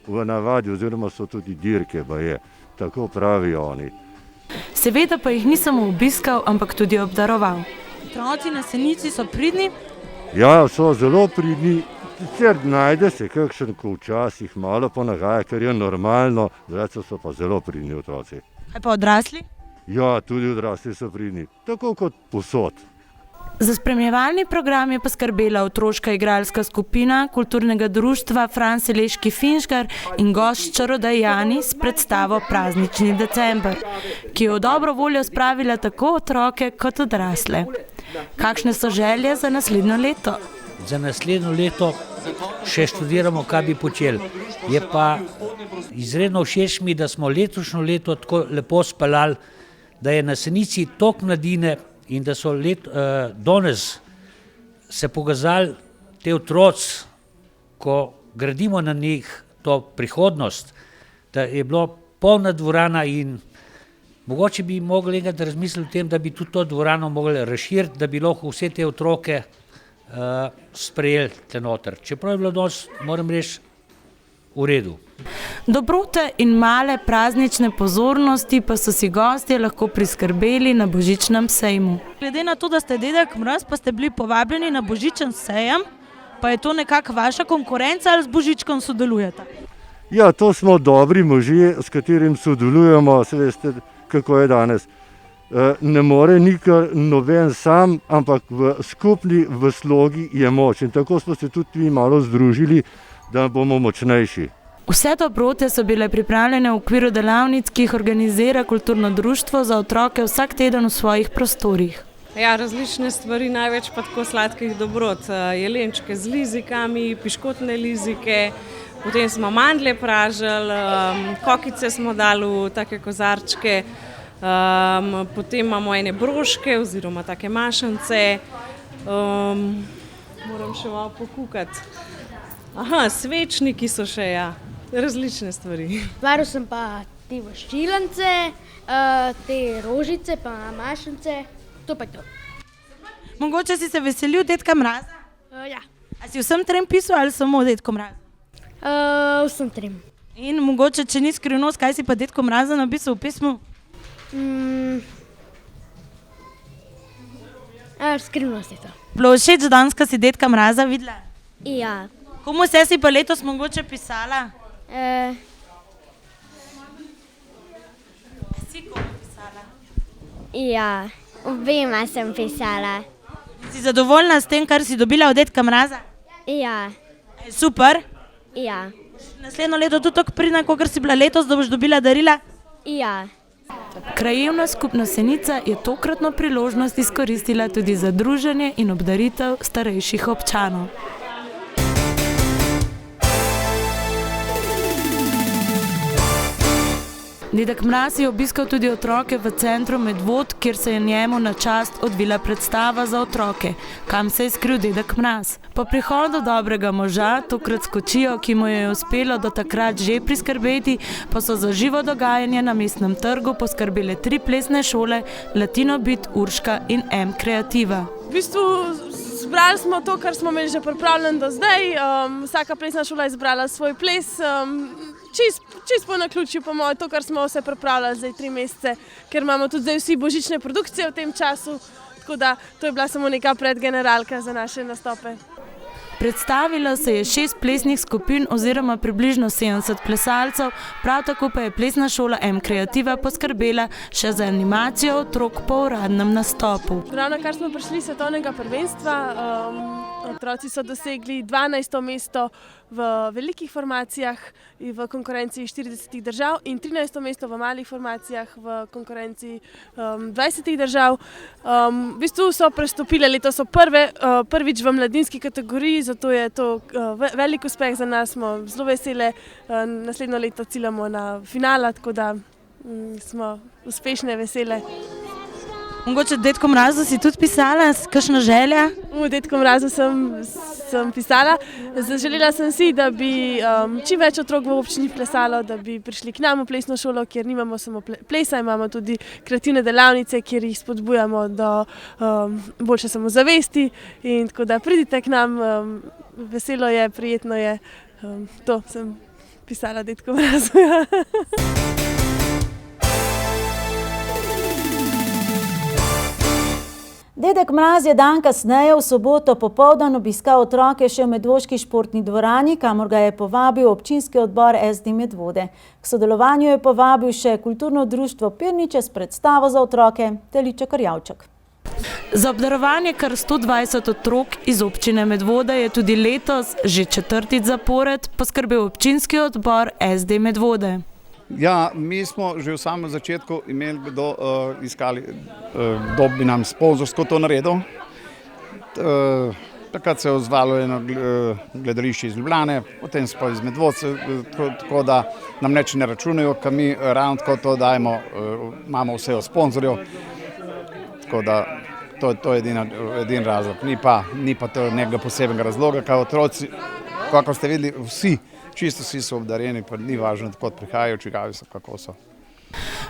v navadi, oziroma so tudi dirke, tako pravijo oni. Seveda pa jih ni samo obiskal, ampak tudi obdaroval. Otroci na Senici so pridni? Ja, so zelo pridni, sicer najde se kakšen, ko včasih malo ponagaja, ker je normalno, zdaj so pa zelo pridni otroci. Kaj pa odrasli? Ja, tudi odrasli so pridni, tako kot povsod. Za spremljevalni program je poskrbela otroška igralska skupina kulturnega društva Franci Leški Finžgar in gost čarodej Jani s predstavo Praznični december, ki je v dobro voljo spravila tako otroke kot odrasle. Kakšne so želje za naslednjo leto? Za naslednjo leto še študiramo, kaj bi počeli. Je pa izredno všeč mi, da smo letošnjo leto tako lepo speljali, da je na Senici toliko mladine in da so danes se pokazali te otroci, ko gradimo na njih to prihodnost, da je bilo polna dvorana in mogoče bi mogli enkrat razmisliti o tem, da bi tudi to dvorano mogli razširiti, da bi lahko vse te otroke sprejeli tle noter. Čeprav je bilo danes, moram reči, v redu. Dobrote in male praznične pozornosti pa so si gostje lahko priskrbeli na božičnem sejmu. Glede na to, da ste Dedek Mraz, pa ste bili povabljeni na božičen sejem, pa je to nekako vaša konkurenca ali z Božičkom sodelujete? Ja, to smo dobri možje, s katerim sodelujemo, se veste, kako je danes. Ne more nikar noben sam, ampak v skupni v slogi je moč. In tako smo se tudi mi malo združili, da bomo močnejši. Vse dobrote so bile pripravljene v okviru delavnic, ki jih organizira kulturno društvo za otroke vsak teden v svojih prostorih. Ja, različne stvari, največ pa tako sladkih dobrot. Jelenčke z lizikami, piškotne lizike, potem smo mandlje pražili, kokice smo dali v take kozarčke, potem imamo ene broške oziroma take mašance, moram še malo pokukati. Aha, svečniki so še, ja, različne stvari. Varil sem pa te voščilence, te rožice pa mašance, to pa je to. Mogoče si se veselil Dedka Mraza? Ja. A si vsem trem pisal ali samo Dedku Mrazu? Vsem trem. In mogoče, če ni skrivnost, kaj si pa Dedku Mrazu napisal v pismu? Skrivnost je to. Bilo všeč danes, ko si Dedka Mraza videla? Ja. Komu vse si pa letos mogoče pisala? Si komu pisala? Ja, obema sem pisala. Si zadovoljna s tem, kar si dobila od Dedka Mraza? Ja. Super? Ja. Naslednjo leto tudi tako pridna, kakor si bila letos, da boš dobila darila? Ja. Krajevna skupnost Senica je tokratno priložnost izkoristila tudi za druženje in obdaritev starejših občanov. Dedek Mraz je obiskal tudi otroke v centru Medvod, kjer se je njemu na čast odvila predstava za otroke, kam se je skril Dedek Mraz. Po prihodu dobrega moža, tokrat s kočijo, ki mu je uspelo do takrat že priskrbeti, pa so za živo dogajanje na mestnem trgu poskrbele 3 plesne šole, Latinobit, Urška in M Kreativa. V bistvu zbrali smo to, kar smo imeli že pripravljeno do zdaj. Vsaka plesna šola je izbrala svoj ples. Čist po naključju, po mojem, to, kar smo vse pripravljali zdaj 3 mesece, ker imamo tudi zdaj vsi božične produkcije v tem času, tako da to je bila samo neka predgeneralka za naše nastope. Predstavilo se je 6 plesnih skupin oziroma približno 70 plesalcev, prav tako pa je plesna šola M Kreativa poskrbela še za animacijo otrok po uradnem nastopu. Ravno kar smo prišli s svetovnega prvenstva, otroci so dosegli 12. mesto v velikih formacijah v konkurenci 40 držav in 13. mesto v malih formacijah v konkurenci 20 držav. V bistvu so prestopile, letos so prvič v mladinski kategoriji, zato je to velik uspeh za nas, smo zelo vesele. Naslednjo leto ciljamo na finala, tako da smo uspešne, vesele. Mogoče Dedku Mrazu si tudi pisala, kakšna želja? V Dedku Mrazu sem pisala. Zaželela sem si, da bi čim več otrok v občini plesalo, da bi prišli k nam v plesno šolo, kjer nimamo samo plesa, imamo tudi kreativne delavnice, kjer jih spodbujamo do boljše samozavesti. In tako da pridite k nam, veselo je, prijetno je. To sem pisala Dedku Mrazu. Dedek Mraz je dan kasneje v soboto popoldan obiskal otroke še v Medvoški športni dvorani, kamor ga je povabil občinski odbor SD Medvode. K sodelovanju je povabil še kulturno društvo Pirniče s predstavo za otroke Teliča Karjavček. Za obdarovanje kar 120 otrok iz občine Medvode je tudi letos, že 4. zapored, poskrbel občinski odbor SD Medvode. Ja, mi smo že v samem začetku iskali, kdo bi nam sponzorsko to naredil. Takrat se je odzvalo eno gledališče iz Ljubljane, potem smo iz Medvodcev, tako da nam nič ne računajo, ker mi ravno tako to dajemo, imamo vse od sponzorjev, tako da to je edini razlog. Ni pa to nekega posebnega razloga, ker otroci, kako ste videli, čisto vsi so obdarjeni, pa ni važno, odkot prihajajo, čigavi so, kako so.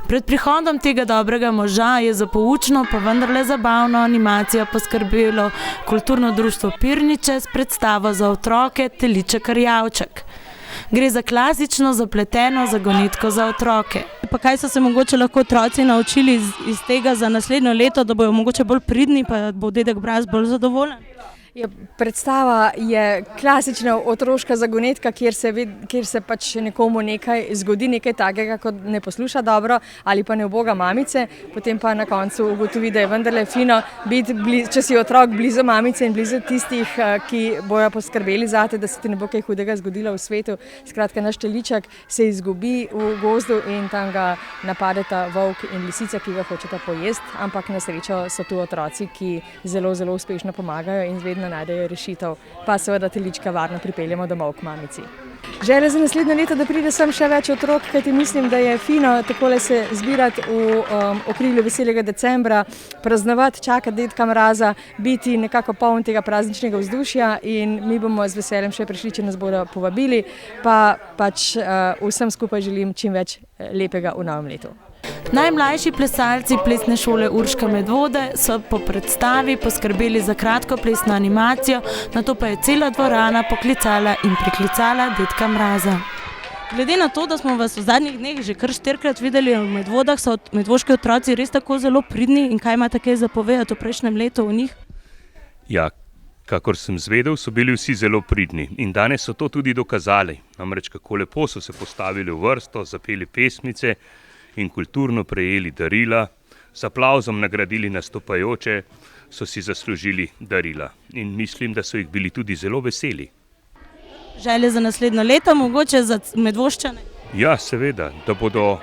Pred prihodom tega dobrega moža je za poučno, pa vendarle zabavno animacijo poskrbelo kulturno društvo Pirniče s predstavo za otroke Teliček Rjavček. Gre za klasično zapleteno zagonetko za otroke. Pa kaj so se mogoče lahko otroci naučili iz tega za naslednjo leto, da bojo mogoče bolj pridni, pa bo dedek Mraz bolj zadovoljen? Predstava je klasična otroška zagonetka, kjer se pač nekomu nekaj zgodi, nekaj takega, kot ne posluša dobro ali pa ne uboga mamice, potem pa na koncu ugotovi, da je vendarle fino biti, če si otrok blizu mamice in blizu tistih, ki bojo poskrbeli zate, da se ti ne bo kaj hudega zgodilo v svetu. Skratka, naš Teliček se izgubi v gozdu in tam ga napadeta volk in lisica, ki ga hočeta pojesti, ampak na srečo so tu otroci, ki zelo, zelo uspešno pomagajo in vedno najdejo rešitev, pa seveda Telička varno pripeljemo domov k mamici. Želja za naslednje leto, da pride sem še več otrok, kajti mislim, da je fino takole se zbirati v okrilju veselega decembra, praznovati, čakati dedka Mraza, biti nekako poln tega prazničnega vzdušja in mi bomo z veseljem še prišli, če nas bodo povabili, pa pač vsem skupaj želim čim več lepega v novem letu. Najmlajši plesalci Plesne šole Urška Medvode so po predstavi poskrbeli za kratko plesno animacijo, nato pa je cela dvorana poklicala in priklicala dedka Mraza. Glede na to, da smo vas v zadnjih dneh že kar 4-krat videli v Medvodah, so medvoški otroci res tako zelo pridni in kaj imate kaj za povedati v prejšnjem letu o njih? Ja, kakor sem zvedel, so bili vsi zelo pridni in danes so to tudi dokazali. Namreč kako lepo so se postavili v vrsto, zapeli pesmice in kulturno prejeli darila, z aplavzom nagradili nastopajoče, so si zaslužili darila. In mislim, da so jih bili tudi zelo veseli. Želje za naslednjo leto, mogoče za Medvoščane? Ja, seveda, da bodo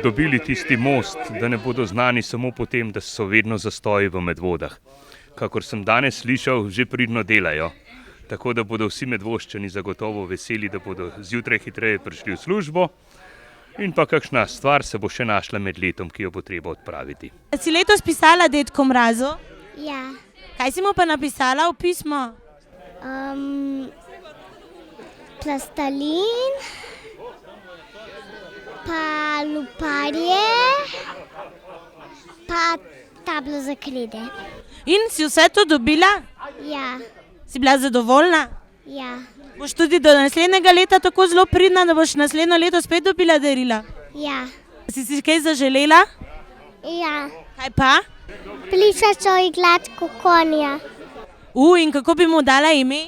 dobili tisti most, da ne bodo znani samo po tem, da so vedno zastoji v Medvodah. Kakor sem danes slišal, že pridno delajo. Tako da bodo vsi Medvoščani zagotovo veseli, da bodo zjutraj hitreje prišli v službo. In pa kakšna stvar se bo še našla med letom, ki jo bo treba odpraviti. Si letos pisala dedku Mrazu? Ja. Kaj si mu pa napisala v pismo? Plastelin, pa luparje, pa tablo za krede. In si vse to dobila? Ja. Si bila zadovoljna? Ja. Boš tudi do naslednjega leta tako zelo pridna, da boš naslednjo leto spet dobila darila? Ja. Si kaj zaželela? Ja. Kaj pa? Plišačo in gladko konja. In kako bi mu dala ime?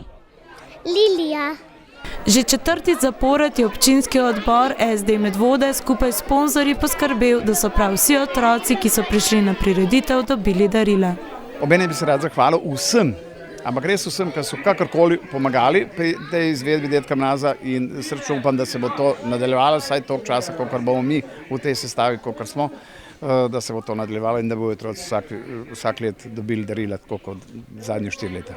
Lilija. Že 4. zapored je občinski odbor SD Medvode skupaj s sponzorji poskrbel, da so prav vsi otroci, ki so prišli na prireditev, dobili darila. Obenem bi se rad zahvalil vsem, ampak res vsem, ki so kakorkoli pomagali pri tej izvedbi dedka Mraza in srčno upam, da se bo to nadaljevalo vsaj toliko časa, kolikor bomo mi v tej sestavi, kolikor smo, da se bo to nadaljevalo in da bodo otroci vsak let dobili darila, tako kot zadnje 4 leta.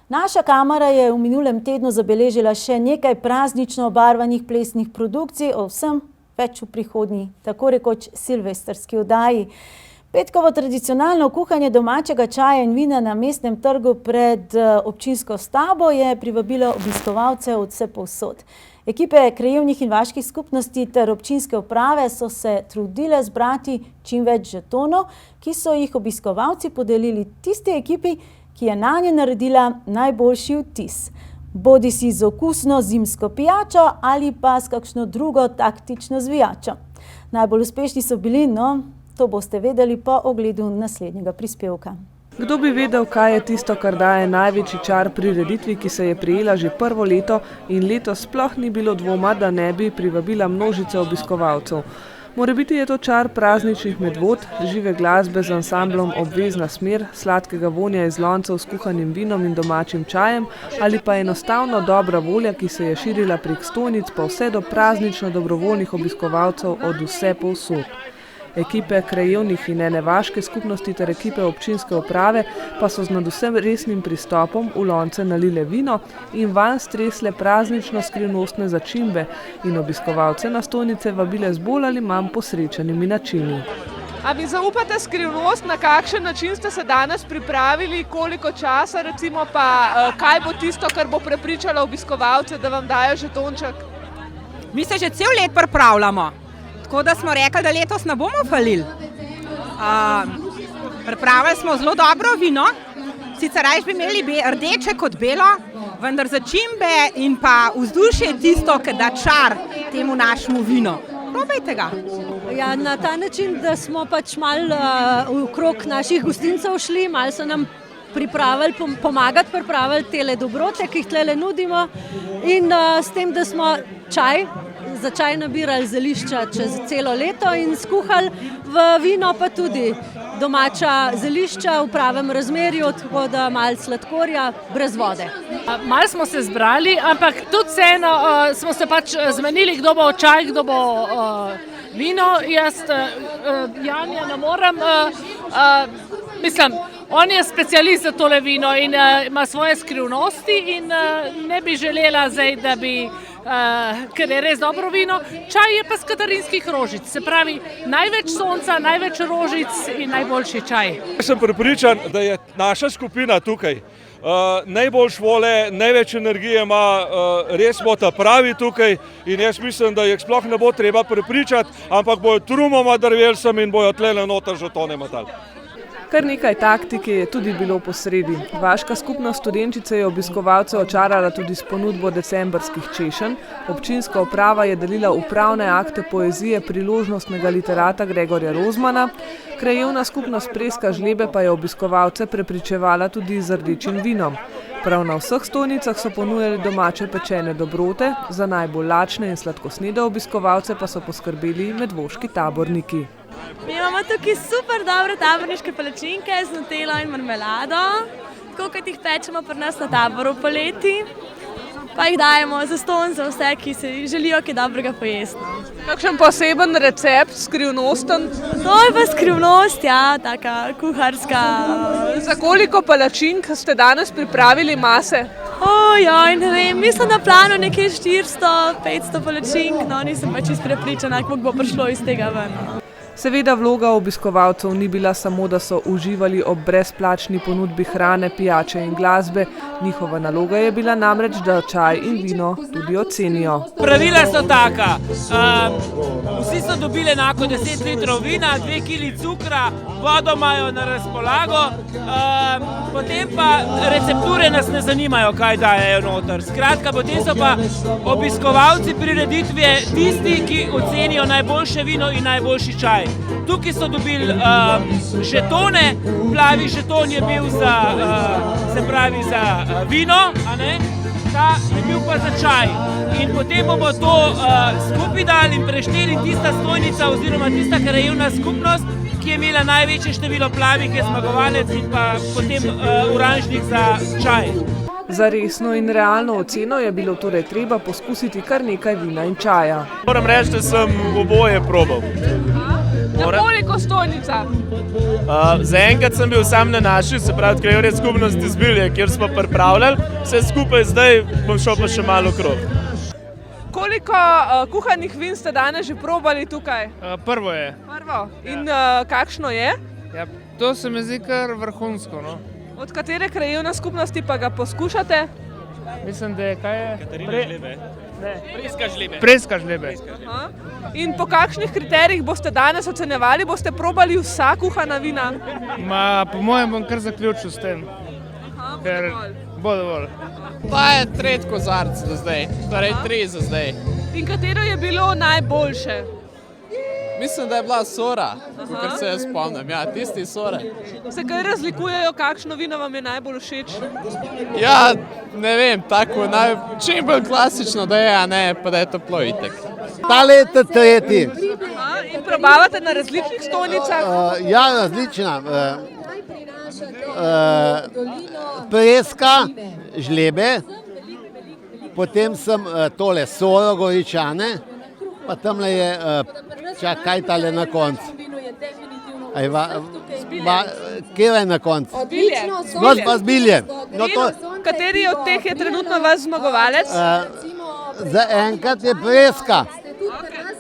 Naša kamera je v minulem tednu zabeležila še nekaj praznično obarvanih plesnih produkcij, o vsem več v prihodnji, tako rekoč silvestrski oddaji. Petkovo tradicionalno kuhanje domačega čaja in vina na mestnem trgu pred občinsko stavbo je privabilo obiskovalce od vsepovsod. Ekipe krajevnih in vaških skupnosti ter občinske uprave so se trudile zbrati čim več žetonov, ki so jih obiskovalci podelili tisti ekipi, ki je nanje naredila najboljši vtis. Bodi si z okusno zimsko pijačo ali pa s kakšno drugo taktično zvijačo. Najbolj uspešni so bili, no, to boste vedeli po ogledu naslednjega prispevka. Kdo bi vedel, kaj je tisto, kar daje največji čar prireditvi, ki se je prijela že prvo leto in letos sploh ni bilo dvoma, da ne bi privabila množice obiskovalcev. Morebiti je to čar prazničnih Medvod, žive glasbe z ansamblom Obvezna smer, sladkega vonja iz loncev s kuhanim vinom in domačim čajem ali pa enostavno dobra volja, ki se je širila prek stojnic pa vse do praznično dobrovoljnih obiskovalcev od vse povsod. Ekipe krajevnih in ene vaške skupnosti ter ekipe občinske uprave pa so z nadvsem resnim pristopom v lonce nalile vino in vanj stresle praznično skrivnostne začimbe in obiskovalce na stojnice vabile z bolj ali manj posrečenimi načini. A mi zaupate skrivnost, na kakšen način ste se danes pripravili, koliko časa, recimo pa kaj bo tisto, kar bo prepričalo obiskovalce, da vam dajo žetonček? Mi se že cel let pripravljamo, tako da smo rekli, da letos ne bomo falili. Pripravili smo zelo dobro vino, sicer raje bi imeli rdeče kot belo, vendar začimbe in pa vzdušje je tisto, ki da čar temu našemu vinu. Probajte ga. Ja, na ta način, da smo pač malo okrog naših gostincev šli, malo so nam pomagati pripravili tele dobrote, ki jih tlele nudimo in s tem, da smo za čaj nabirali zelišča čez celo leto in skuhali v vino pa tudi domača zelišča v pravem razmerju, tako da malo sladkorja, brez vode. Malo smo se zbrali, ampak tudi vseeno smo se pač zmenili, kdo bo čaj, kdo bo vino. Jaz Janja ne morem, mislim, on je specialist za tole vino in ima svoje skrivnosti in ne bi želela zdaj, da bi, ker je res dobro vino. Čaj je pa z katarinskih rožic, se pravi največ sonca, največ rožic in najboljši čaj. Sem prepričan, da je naša skupina tukaj najboljš vole, največ energije ima, res smo ta pravi tukaj in jaz mislim, da jih sploh ne bo treba prepričati, ampak bojo trumoma drvel sem in bojo tlele noter žetone metali. Kar nekaj taktike je tudi bilo posredi. Vaška skupnost Studenčice je obiskovalce očarala tudi s ponudbo decembrskih češenj. Občinska uprava je delila upravne akte poezije priložnostnega literata Gregorja Rozmana. Krajevna skupnost Preska Žlebe pa je obiskovalce prepričevala tudi z rdečim vinom. Prav na vseh stojnicah so ponujali domače pečene dobrote, za najbolj lačne in sladkosnede obiskovalce pa so poskrbeli medvoški taborniki. Mi imamo tukaj super dobre taborniške palačinke z nutelo in marmelado, tako kot jih pečemo pri nas na taboru poleti, pa jih dajemo zastonj za vse, ki se želijo kaj dobrega pojesti. Kakšen poseben recept, skrivnosten? To je pa skrivnost, ja, taka kuharska. Za koliko palačink ste danes pripravili mase? Ojoj, ne vem, mislim na planu nekje 400-500 palačink, no nisem pa čisto prepričana, kako bo prišlo iz tega ven. Seveda vloga obiskovalcev ni bila samo, da so uživali ob brezplačni ponudbi hrane, pijače in glasbe. Njihova naloga je bila namreč, da čaj in vino tudi ocenijo. Pravila so taka, vsi so dobili enako 10 litrov vina, 2 kili cukra, vodo imajo na razpolago, potem pa recepture nas ne zanimajo, kaj dajejo noter. Skratka, potem so pa obiskovalci prireditve tisti, ki ocenijo najboljše vino in najboljši čaj. Tukaj so dobili žetone, plavi žeton je bil za vino, a ne? Ta je bil pa za čaj. In potem bomo to skupaj dali in prešteli tista stojnica oziroma tista krajevna skupnost, ki je imela največje število plavih, je zmagovalec in pa potem oranžnik za čaj. Za resno in realno oceno je bilo torej treba poskusiti kar nekaj vina in čaja. Moram reči, da sem oboje probal. Na koliko stojnica? Zaenkrat sem bil sam na naši, se pravi krajevne skupnosti Zbilje, kjer smo pripravljali vse skupaj, zdaj bom šel pa še malo okrog. Koliko kuhanih vin ste danes že probali tukaj? Prvo je. Prvo? In kakšno je? Ja, to se mi zdi kar vrhunsko, no. Od katere krajevne skupnosti pa ga poskušate? Mislim, da je kaj je? Katarina Žlebe. Ne. Preska Žlebe. Preska Žlebe. In po kakšnih kriterijih boste danes ocenjevali? Boste probali vsa kuhana vina? Po mojem bom kar zaključil s tem, ker bo dovolj. Ta je tretji kozarc do zdaj, torej 3 za zdaj. In katero je bilo najboljše? Mislim, da je bila Sora, kar se jaz spomnim. Ja, tisti Sore. Se kaj razlikujejo, kakšno vino vam je najbolj všeč? Ja, ne vem, tako čim bolj klasično, da je, a ne, pa da je toplo itek. Ta leta tretji. In probavate na različnih stojnicah? Ja, različna. Preska Žlebe, potem sem tole Soro Goričane, pa tamle je, kaj tale na koncu. Kje je na koncu? Z Biljem. No, Kateri od teh je trenutno vaš zmagovalec? Za enkrat je Preska.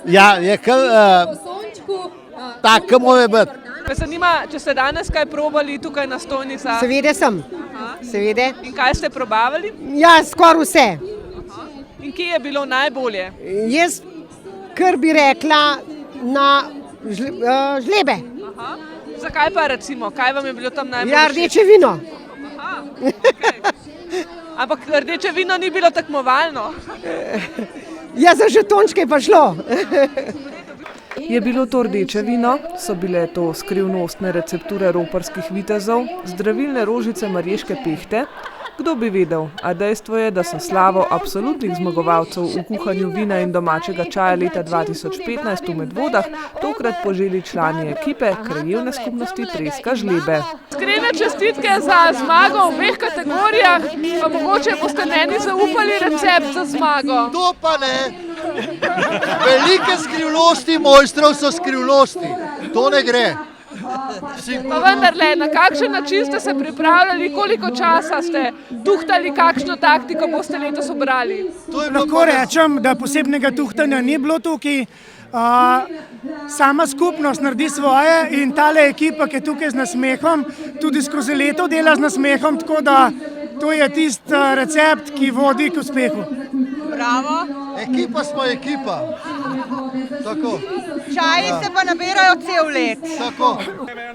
Ja, je kar tako mora biti. Me zanima, če ste danes kaj probali tukaj na stojnicah? Seveda sem. Seveda. In kaj ste probavali? Ja, skoraj vse. In kje je bilo najbolje? Jaz kar bi rekla na žlebe. Zakaj pa recimo? Kaj vam je bilo tam najbolje? Ja, rdeče vino. Ampak rdeče vino ni bilo tekmovalno. Ja, za žetončke je pa šlo. Je bilo to rdeče vino, so bile to skrivnostne recepture roparskih vitezov, zdravilne rožice marješke pehte? Kdo bi vedel, a dejstvo je, da so slavo absolutnih zmagovalcev v kuhanju vina in domačega čaja leta 2015 v Medvodah tokrat poželi člani ekipe Krajevne skupnosti Preska Žlebe. Iskrene čestitke za zmago v obeh kategorijah, pa mogoče boste meni zaupali recept za zmago. To pa ne! Velike skrivnosti mojstrov so skrivnosti, to ne gre. Pa vendarle, na kakšen način ste se pripravljali, koliko časa ste tuhtali, kakšno taktiko boste letos obrali? Lahko rečem, da posebnega tuhtanja ni bilo tukaj. Sama skupnost naredi svoje in tale ekipa, ki je tukaj z nasmehom, tudi skozi leto dela z nasmehom, tako da to je tisti recept, ki vodi k uspehu. Bravo. Ekipa smo ekipa. Tako. Čaji se pa nabirajo cel let. Tako.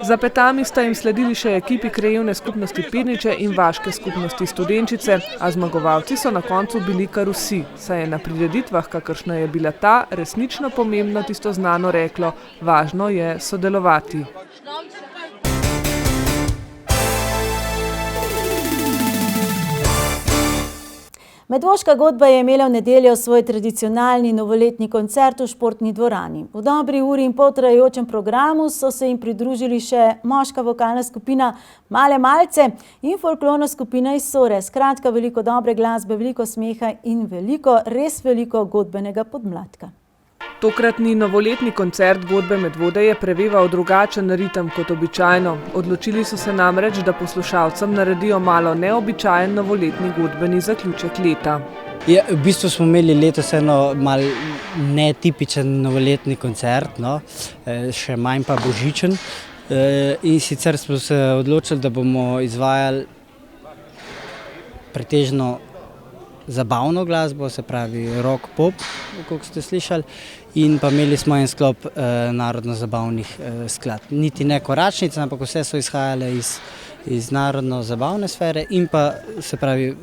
Za petami sta jim sledili še ekipi Krajevne skupnosti Pirniče in Vaške skupnosti Studenčice, a zmagovalci so na koncu bili kar vsi, saj je na prireditvah, kakršna je bila ta, resnično pomembno tisto znano reklo: važno je sodelovati. Medvoška godba je imela v nedeljo svoj tradicionalni novoletni koncert v športni dvorani. V dobri uri in pol trajajočem programu so se jim pridružili še moška vokalna skupina Male Malce in folklorna skupina iz Sore. Skratka, veliko dobre glasbe, veliko smeha in res veliko godbenega podmladka. Tokratni novoletni koncert godbe Medvode je preveval drugačen ritem kot običajno. Odločili so se namreč, da poslušalcem naredijo malo neobičajen novoletni godbeni zaključek leta. Ja, v bistvu smo imeli letos eno mal netipičen novoletni koncert, še manj pa božičen. In sicer smo se odločili, da bomo izvajali pretežno zabavno glasbo, se pravi rock pop, kot ste slišali, in pa imeli smo en sklop narodno-zabavnih skladb. Niti ne koračnic, ampak vse so izhajale iz narodno-zabavne sfere in pa, se pravi,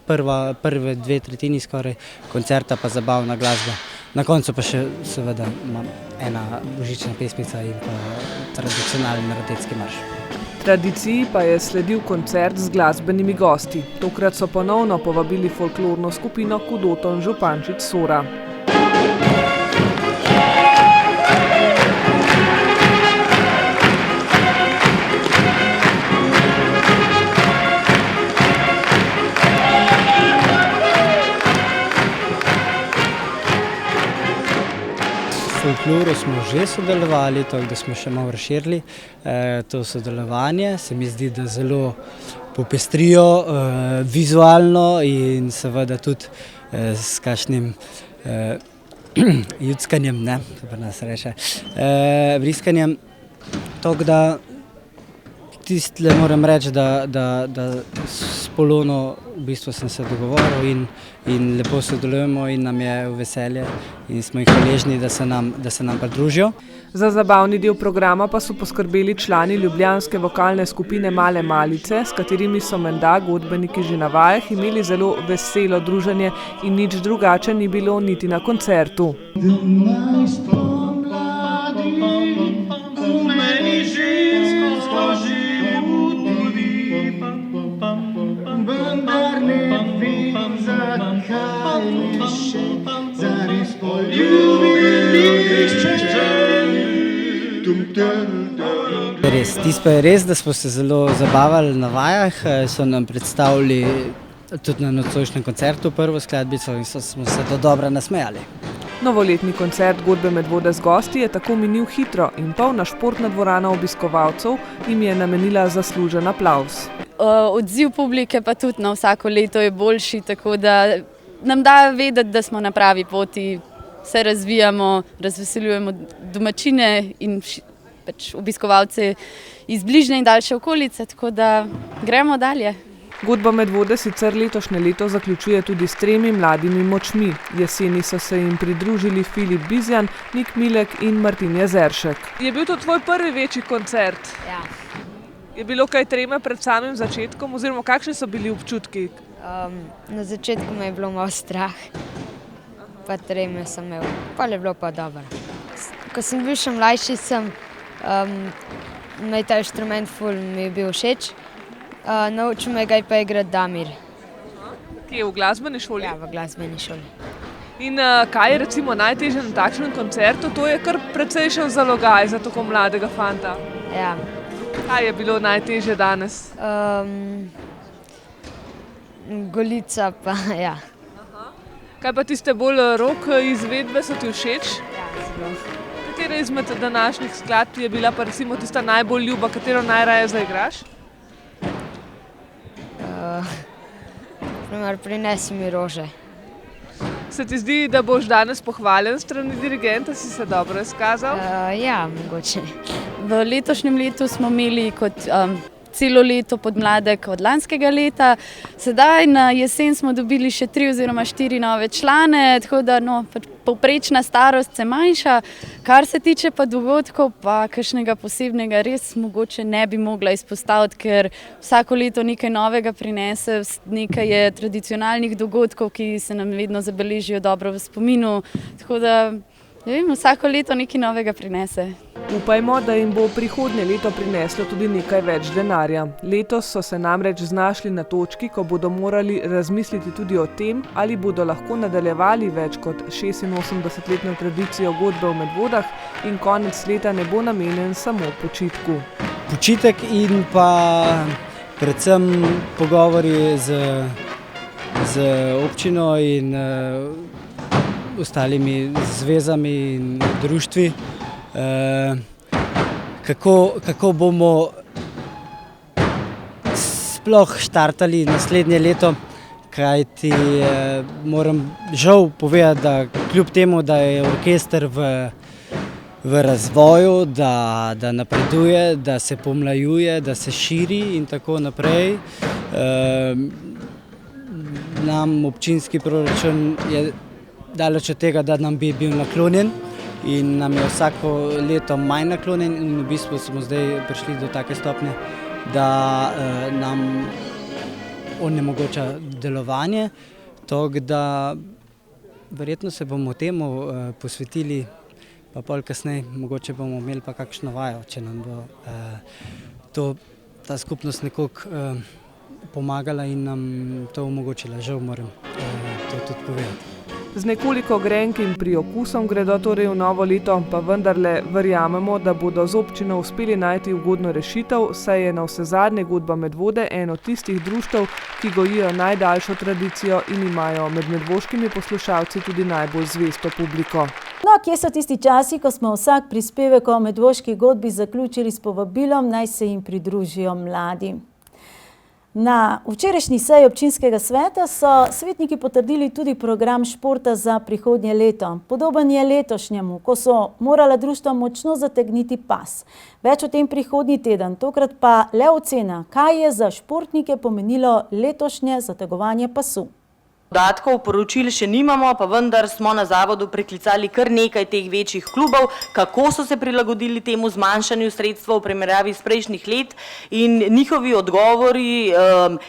prve 2/3 skoraj koncerta pa zabavna glasba. Na koncu pa še seveda ena božična pesmica in pa tradicionalni Rdecky marš. Tradiciji pa je sledil koncert z glasbenimi gosti. Tokrat so ponovno povabili folklorno skupino Kudoton Župančič Sora. V folkloru smo že sodelovali, tako da smo še malo razširili to sodelovanje. Se mi zdi, da zelo popestrijo vizualno in seveda tudi s kakšnim juckanjem, ne, to pa nas reče, briskanjem. Tako da tistle moram reči, da s Polono v bistvu sem se dogovoril in lepo sodelujemo in nam je v veselje in smo jih hvaležni, da se nam pridružijo. Za zabavni del programa pa so poskrbeli člani ljubljanske vokalne skupine Male Malice, s katerimi so menda godbeniki že na vajah imeli zelo veselo druženje in nič drugače ni bilo niti na koncertu. Tisto pa je res, da smo se zelo zabavali na vajah, so nam predstavili tudi na nocojšnjem koncertu prvo skladbico in smo se do dobra nasmejali. Novoletni koncert Godbe Medvode z gosti je tako minil hitro in polna športna dvorana obiskovalcev jim je namenila zaslužen aplavz. Odziv publike pa tudi na vsako leto je boljši, tako da nam da vedeti, da smo na pravi poti, se razvijamo, razveseljujemo domačine in pač obiskovalce iz bližnje in daljše okolice, tako da gremo dalje. Godba Medvode sicer letošnje leto zaključuje tudi s 3 mladimi močmi. Jeseni so se jim pridružili Filip Bizjan, Nik Milek in Martin Jezeršek. Je bil to tvoj prvi večji koncert? Ja. Je bilo kaj treme pred samim začetkom, oziroma kakšni so bili občutki? Na začetku me je bilo malo strah, pa treme sem imel, pa je bilo pa dobro. Ko sem bil še mlajši, me je ta inštrument mi je bil všeč. Naučil me ga pa igrati Damir. Kje je v glasbeni šoli? Ja, v glasbeni šoli. In kaj je recimo najtežje na takšnem koncertu? To je kar precejšen zalogaj za tako mladega fanta. Ja. Kaj je bilo najtežje danes? Golica pa, ja. Kaj pa tiste bolj rock izvedbe so ti všeč? Ja, zelo. Katera izmed današnjih skladb je bila pa recimo tista najbolj ljuba, katero najraje zaigraš? Primer, prinesi mi rože. Se ti zdi, da boš danes pohvaljen strani dirigenta, si se dobro izkazal? Ja, mogoče. V letošnjem letu smo imeli kot celo leto podmladek od lanskega leta. Sedaj na jesen smo dobili še 3 oziroma 4 nove člane, tako da povprečna starost se manjša. Kar se tiče pa dogodkov, pa kakšnega posebnega res mogoče ne bi mogla izpostaviti, ker vsako leto nekaj novega prinese, nekaj je tradicionalnih dogodkov, ki se nam vedno zabeležijo dobro v spominu, tako da vsako leto nekaj novega prinese. Upajmo, da jim bo prihodnje leto prineslo tudi nekaj več denarja. Letos so se namreč znašli na točki, ko bodo morali razmisliti tudi o tem, ali bodo lahko nadaljevali več kot 86-letno tradicijo godbe v Medvodah in konec leta ne bo namenjen samo počitku. Počitek in pa predvsem pogovori z občino in ostalimi zvezami in društvi. Kako bomo sploh štartali naslednje leto, kajti moram žal povedati, da kljub temu, da je orkester v razvoju, da napreduje, da se pomlajuje, da se širi in tako naprej, nam občinski proračun je daleč od tega, da nam bi bil naklonjen. In nam je vsako leto manj naklonjen in v bistvu smo zdaj prišli do take stopnje, da nam onemogoča delovanje. Tako da verjetno se bomo temu posvetili, pa pol kasneje mogoče bomo imeli pa kakšno vajo, če nam bo ta skupnost nekoliko pomagala in nam to omogočila. Žal moram to tudi povedati. Z nekoliko grenkim priokusom gredo torej v novo leto, pa vendarle verjamemo, da bodo z občino uspeli najti ugodno rešitev, saj je navsezadnje Godba Medvode eno tistih društev, ki gojijo najdaljšo tradicijo in imajo med medvoškimi poslušalci tudi najbolj zvesto publiko. No, kje so tisti časi, ko smo vsak prispevek o medvoški godbi zaključili s povabilom, naj se jim pridružijo mladi. Na včerajšnji seji občinskega sveta so svetniki potrdili tudi program športa za prihodnje leto. Podoben je letošnjemu, ko so morala društva močno zategniti pas. Več o tem prihodnji teden, tokrat pa le ocena, kaj je za športnike pomenilo letošnje zategovanje pasu. Podatkov, poročil še nimamo, pa vendar smo na zavodu preklicali kar nekaj teh večjih klubov, kako so se prilagodili temu zmanjšanju sredstev v primerjavi s prejšnjih let in njihovi odgovori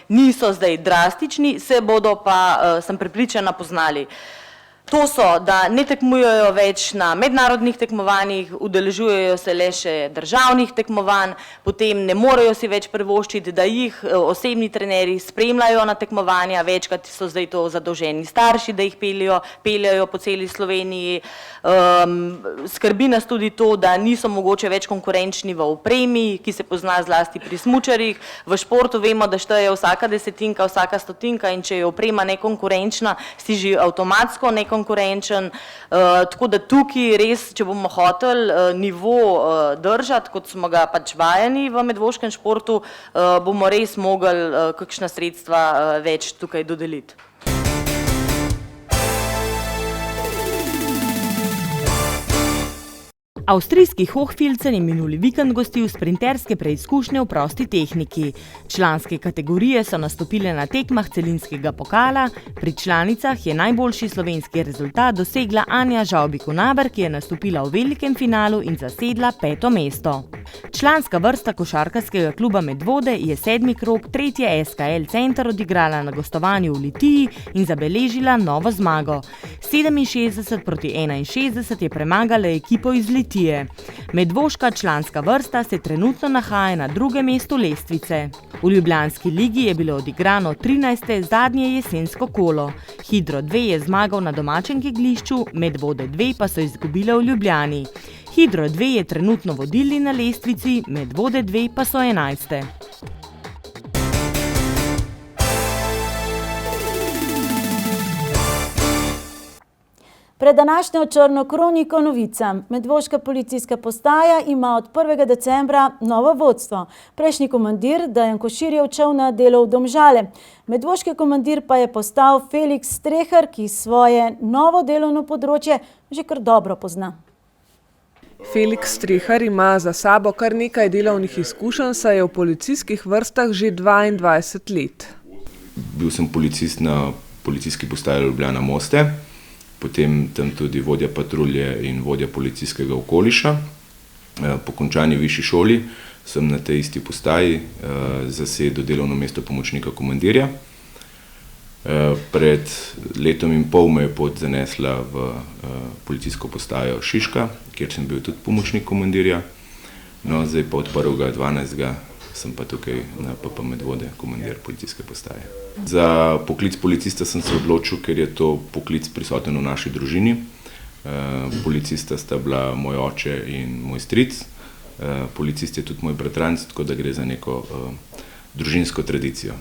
niso zdaj drastični, se bodo pa, sem prepričana, poznali. To so, da ne tekmujejo več na mednarodnih tekmovanjih, udeležujejo se le še državnih tekmovanj, potem ne morejo si več privoščiti, da jih osebni trenerji spremljajo na tekmovanja, večkrat so zdaj to zadolženi starši, da jih peljajo po celi Sloveniji. Skrbi nas tudi to, da niso mogoče več konkurenčni v opremi, ki se pozna zlasti pri smučarjih. V športu vemo, da šteje vsaka desetinka, vsaka stotinka in če je oprema nekonkurenčna, si že avtomatsko nekonkurenčna. konkurenčen, tako da tukaj res, če bomo hoteli nivo držati, kot smo ga pač vajeni v medvoškem športu, bomo res mogli kakšna sredstva več tukaj dodeliti. Avstrijski Hochfilzen je minuli vikend gostil sprinterske preizkušnje v prosti tehniki. Članske kategorije so nastopile na tekmah celinskega pokala, pri članicah je najboljši slovenski rezultat dosegla Anja Žavbi-Kunaber, ki je nastopila v velikem finalu in zasedla 5. mesto. Članska vrsta košarkarskega kluba Medvode je 7. krog 3. SKL Center odigrala na gostovanju v Litiji in zabeležila novo zmago. 67-61 je premagala ekipo iz Litije. Medvoška članska vrsta se trenutno nahaja na 2. mestu lestvice. V Ljubljanski ligi je bilo odigrano 13. zadnje jesensko kolo. Hidro 2 je zmagal na domačem kegljišču, Medvode 2 pa so izgubile v Ljubljani. Hidro 2 je trenutno vodilni na lestvici, Medvode 2 pa so 11. Pred današnjo črno kroniko novica. Medvoška policijska postaja ima od 1. decembra novo vodstvo. Prejšnji komandir Dejan Košir je odšel na delo v Domžale. Medvoški komandir pa je postal Felix Strehar, ki svoje novo delovno področje že kar dobro pozna. Felix Strehar ima za sabo kar nekaj delovnih izkušenj, saj je v policijskih vrstah že 22 let. Bil sem policist na policijski postaji Ljubljana Moste, potem tam tudi vodja patrulje in vodja policijskega okoliša. Po končani višji šoli sem na tej isti postaji zasedel delovno mesto pomočnika komandirja. Pred letom in pol me je pot zanesla v policijsko postajo Šiška, kjer sem bil tudi pomočnik komandirja. No, zdaj pa od 1.12. sem pa tukaj na PP Medvode, komandir policijske postaje. Za poklic policista sem se odločil, ker je to poklic prisoten v naši družini. Policista sta bila moj oče in moj stric. Policist je tudi moj bratranec, tako da gre za neko družinsko tradicijo.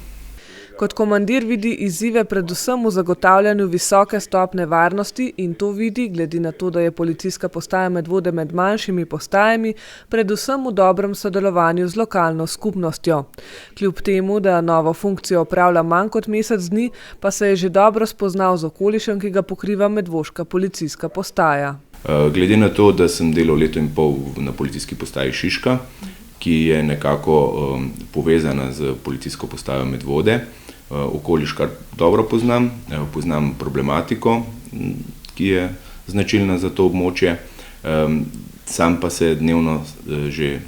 Kot komandir vidi izzive predvsem v zagotavljanju visoke stopnje varnosti in to vidi, glede na to, da je policijska postaja Medvode med manjšimi postajami, predvsem v dobrem sodelovanju z lokalno skupnostjo. Kljub temu, da novo funkcijo opravlja manj kot mesec dni, pa se je že dobro spoznal z okolišem, ki ga pokriva medvoška policijska postaja. Glede na to, da sem delal leto in pol na policijski postaji Šiška, ki je nekako povezana z policijsko postajo Medvode, okoliš kar dobro poznam, poznam problematiko, ki je značilna za to območje. Sam pa se dnevno že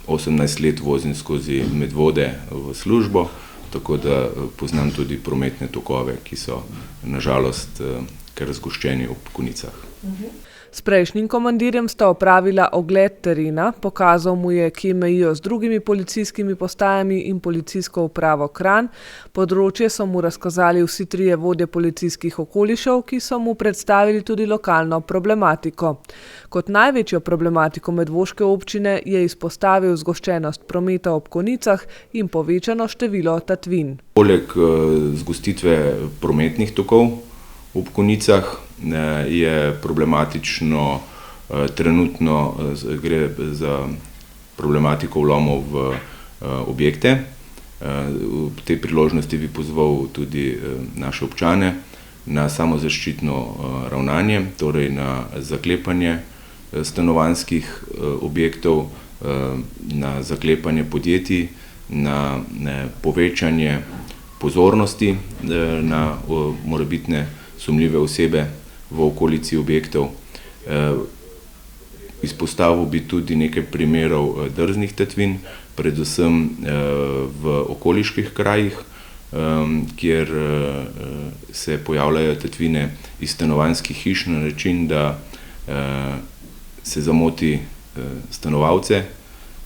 18 let vozim skozi Medvode v službo, tako da poznam tudi prometne tokove, ki so nažalost kar razgoščeni ob konicah. S prejšnjim komandirjem sta opravila ogled terena, pokazal mu je, kje mejijo z drugimi policijskimi postajami in policijsko upravo Kranj. Področje so mu razkazali vsi trije vodje policijskih okolišev, ki so mu predstavili tudi lokalno problematiko. Kot največjo problematiko medvoške občine je izpostavil zgoščenost prometa ob konicah in povečano število tatvin. Poleg zgostitve prometnih tokov ob konicah je problematično, trenutno gre za problematiko vlomov v objekte. V tej priložnosti bi pozval tudi naše občane na samozaščitno ravnanje, torej na zaklepanje stanovanjskih objektov, na zaklepanje podjetij, na povečanje pozornosti na morebitne sumljive osebe v okolici objektov. Izpostavil bi tudi nekaj primerov drznih tatvin, predvsem v okoliških krajih, kjer se pojavljajo tatvine iz stanovanjskih hiš na način, da se zamoti stanovalce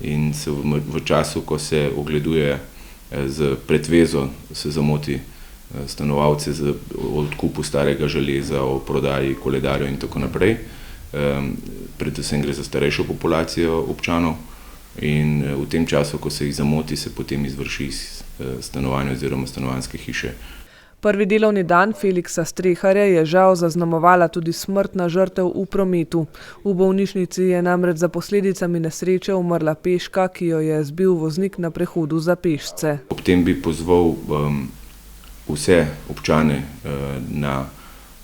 in se v času, ko se ogleduje z pretvezo, se zamoti stanovalce z odkupu starega železa, o prodaji koledarjev in tako naprej. Predvsem gre za starejšo populacijo občanov in v tem času, ko se jih zamoti, se potem izvrši stanovanje oziroma stanovanjske hiše. Prvi delovni dan Feliksa Streharja je žal zaznamovala tudi smrtna žrtev v prometu. V bolnišnici je namreč za posledicami nesreče umrla peška, ki jo je zbil voznik na prehodu za pešce. Ob tem bi pozval vse občane na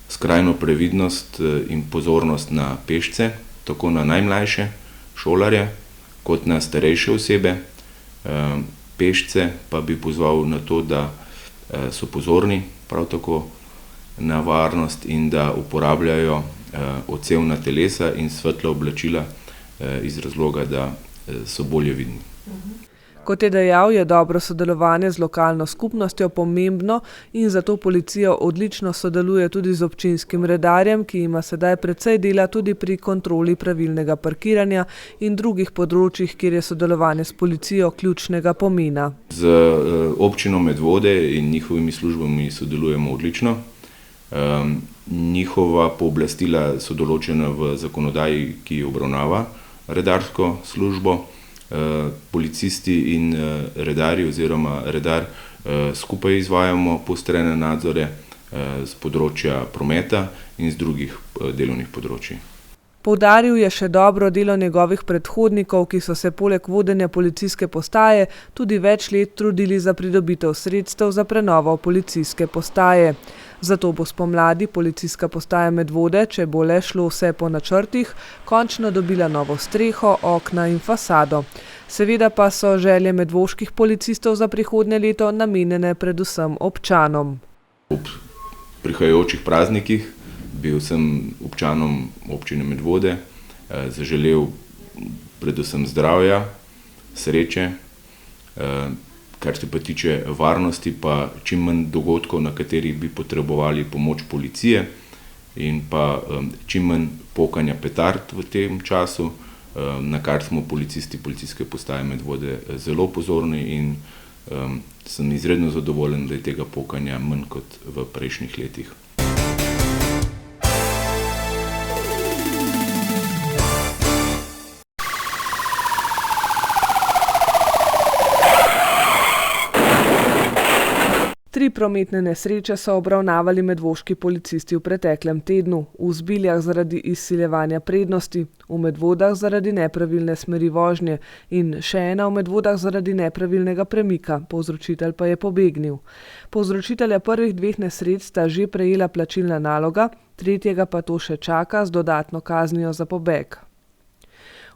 skrajno previdnost in pozornost na pešce, tako na najmlajše šolarje kot na starejše osebe. Pešce pa bi pozval na to, da so pozorni prav tako na varnost in da uporabljajo odsevna telesa in svetla oblačila iz razloga, da so bolje vidni. Kot je dejal, je dobro sodelovanje z lokalno skupnostjo pomembno in zato policija odlično sodeluje tudi z občinskim redarjem, ki ima sedaj precej dela tudi pri kontroli pravilnega parkiranja in drugih področjih, kjer je sodelovanje s policijo ključnega pomena. Z občino Medvode in njihovimi službami sodelujemo odlično. Njihova pooblastila so določena v zakonodaji, ki obravnava redarsko službo. Policisti in redarji oziroma redar skupaj izvajamo poostrene nadzore z področja prometa in z drugih delovnih področij. Poudaril je še dobro delo njegovih predhodnikov, ki so se poleg vodenja policijske postaje tudi več let trudili za pridobitev sredstev za prenovo policijske postaje. Zato bo spomladi policijska postaja Medvode, če bo le šlo vse po načrtih, končno dobila novo streho, okna in fasado. Seveda pa so želje medvoških policistov za prihodnje leto namenjene predvsem občanom. Ob prihajajočih praznikih bi vsem občanom občine Medvode zaželel predvsem zdravja, sreče, kar se pa tiče varnosti, pa čim manj dogodkov, na katerih bi potrebovali pomoč policije in pa čim manj pokanja petard v tem času, na kar smo policisti policijske postaje Medvode zelo pozorni in sem izredno zadovoljen, da je tega pokanja manj kot v prejšnjih letih. Tri prometne nesreče so obravnavali medvoški policisti v preteklem tednu. V Zbiljah zaradi izsiljevanja prednosti, v Medvodah zaradi nepravilne smeri vožnje in še ena v Medvodah zaradi nepravilnega premika, povzročitelj pa je pobegnil. Povzročitelja prvih dveh nesreč sta že prejela plačilna naloga, tretjega pa to še čaka z dodatno kaznijo za pobeg.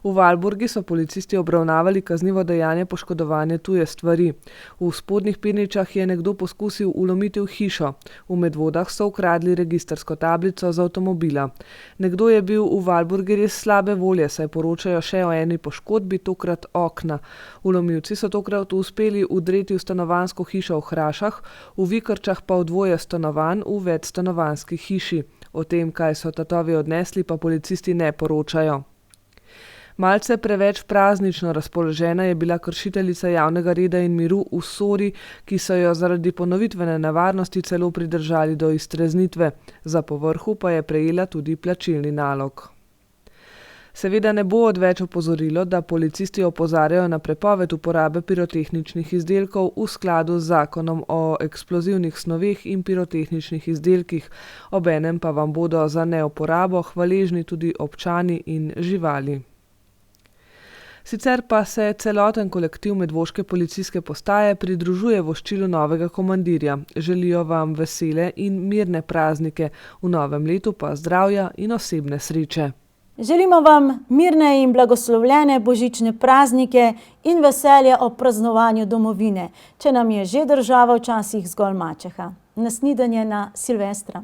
V Valburgi so policisti obravnavali kaznivo dejanje poškodovanja tuje stvari. V Spodnjih Pirničah je nekdo poskusil vlomiti v hišo. V Medvodah so ukradli registrsko tablico z avtomobila. Nekdo je bil v Valburgi res slabe volje, saj poročajo še o eni poškodbi, tokrat okna. Vlomilci so tokrat uspeli vdreti v stanovanjsko hišo v Hrašah, v Vikrčah pa v dvoje stanovanj v večstanovanjski hiši. O tem, kaj so tatovi odnesli, pa policisti ne poročajo. Malce preveč praznično razpoložena je bila kršiteljica javnega reda in miru v Sori, ki so jo zaradi ponovitvene nevarnosti celo pridržali do iztreznitve. Za povrhu pa je prejela tudi plačilni nalog. Seveda ne bo odveč opozorilo, da policisti opozarjajo na prepoved uporabe pirotehničnih izdelkov v skladu z zakonom o eksplozivnih snoveh in pirotehničnih izdelkih, obenem pa vam bodo za neuporabo hvaležni tudi občani in živali. Sicer pa se celoten kolektiv medvoške policijske postaje pridružuje voščilu novega komandirja. Želijo vam vesele in mirne praznike, v novem letu pa zdravja in osebne sreče. Želimo vam mirne in blagoslovljene božične praznike in veselje ob praznovanju domovine, če nam je že država včasih zgolj mačeha. Na snidenje na Silvestra.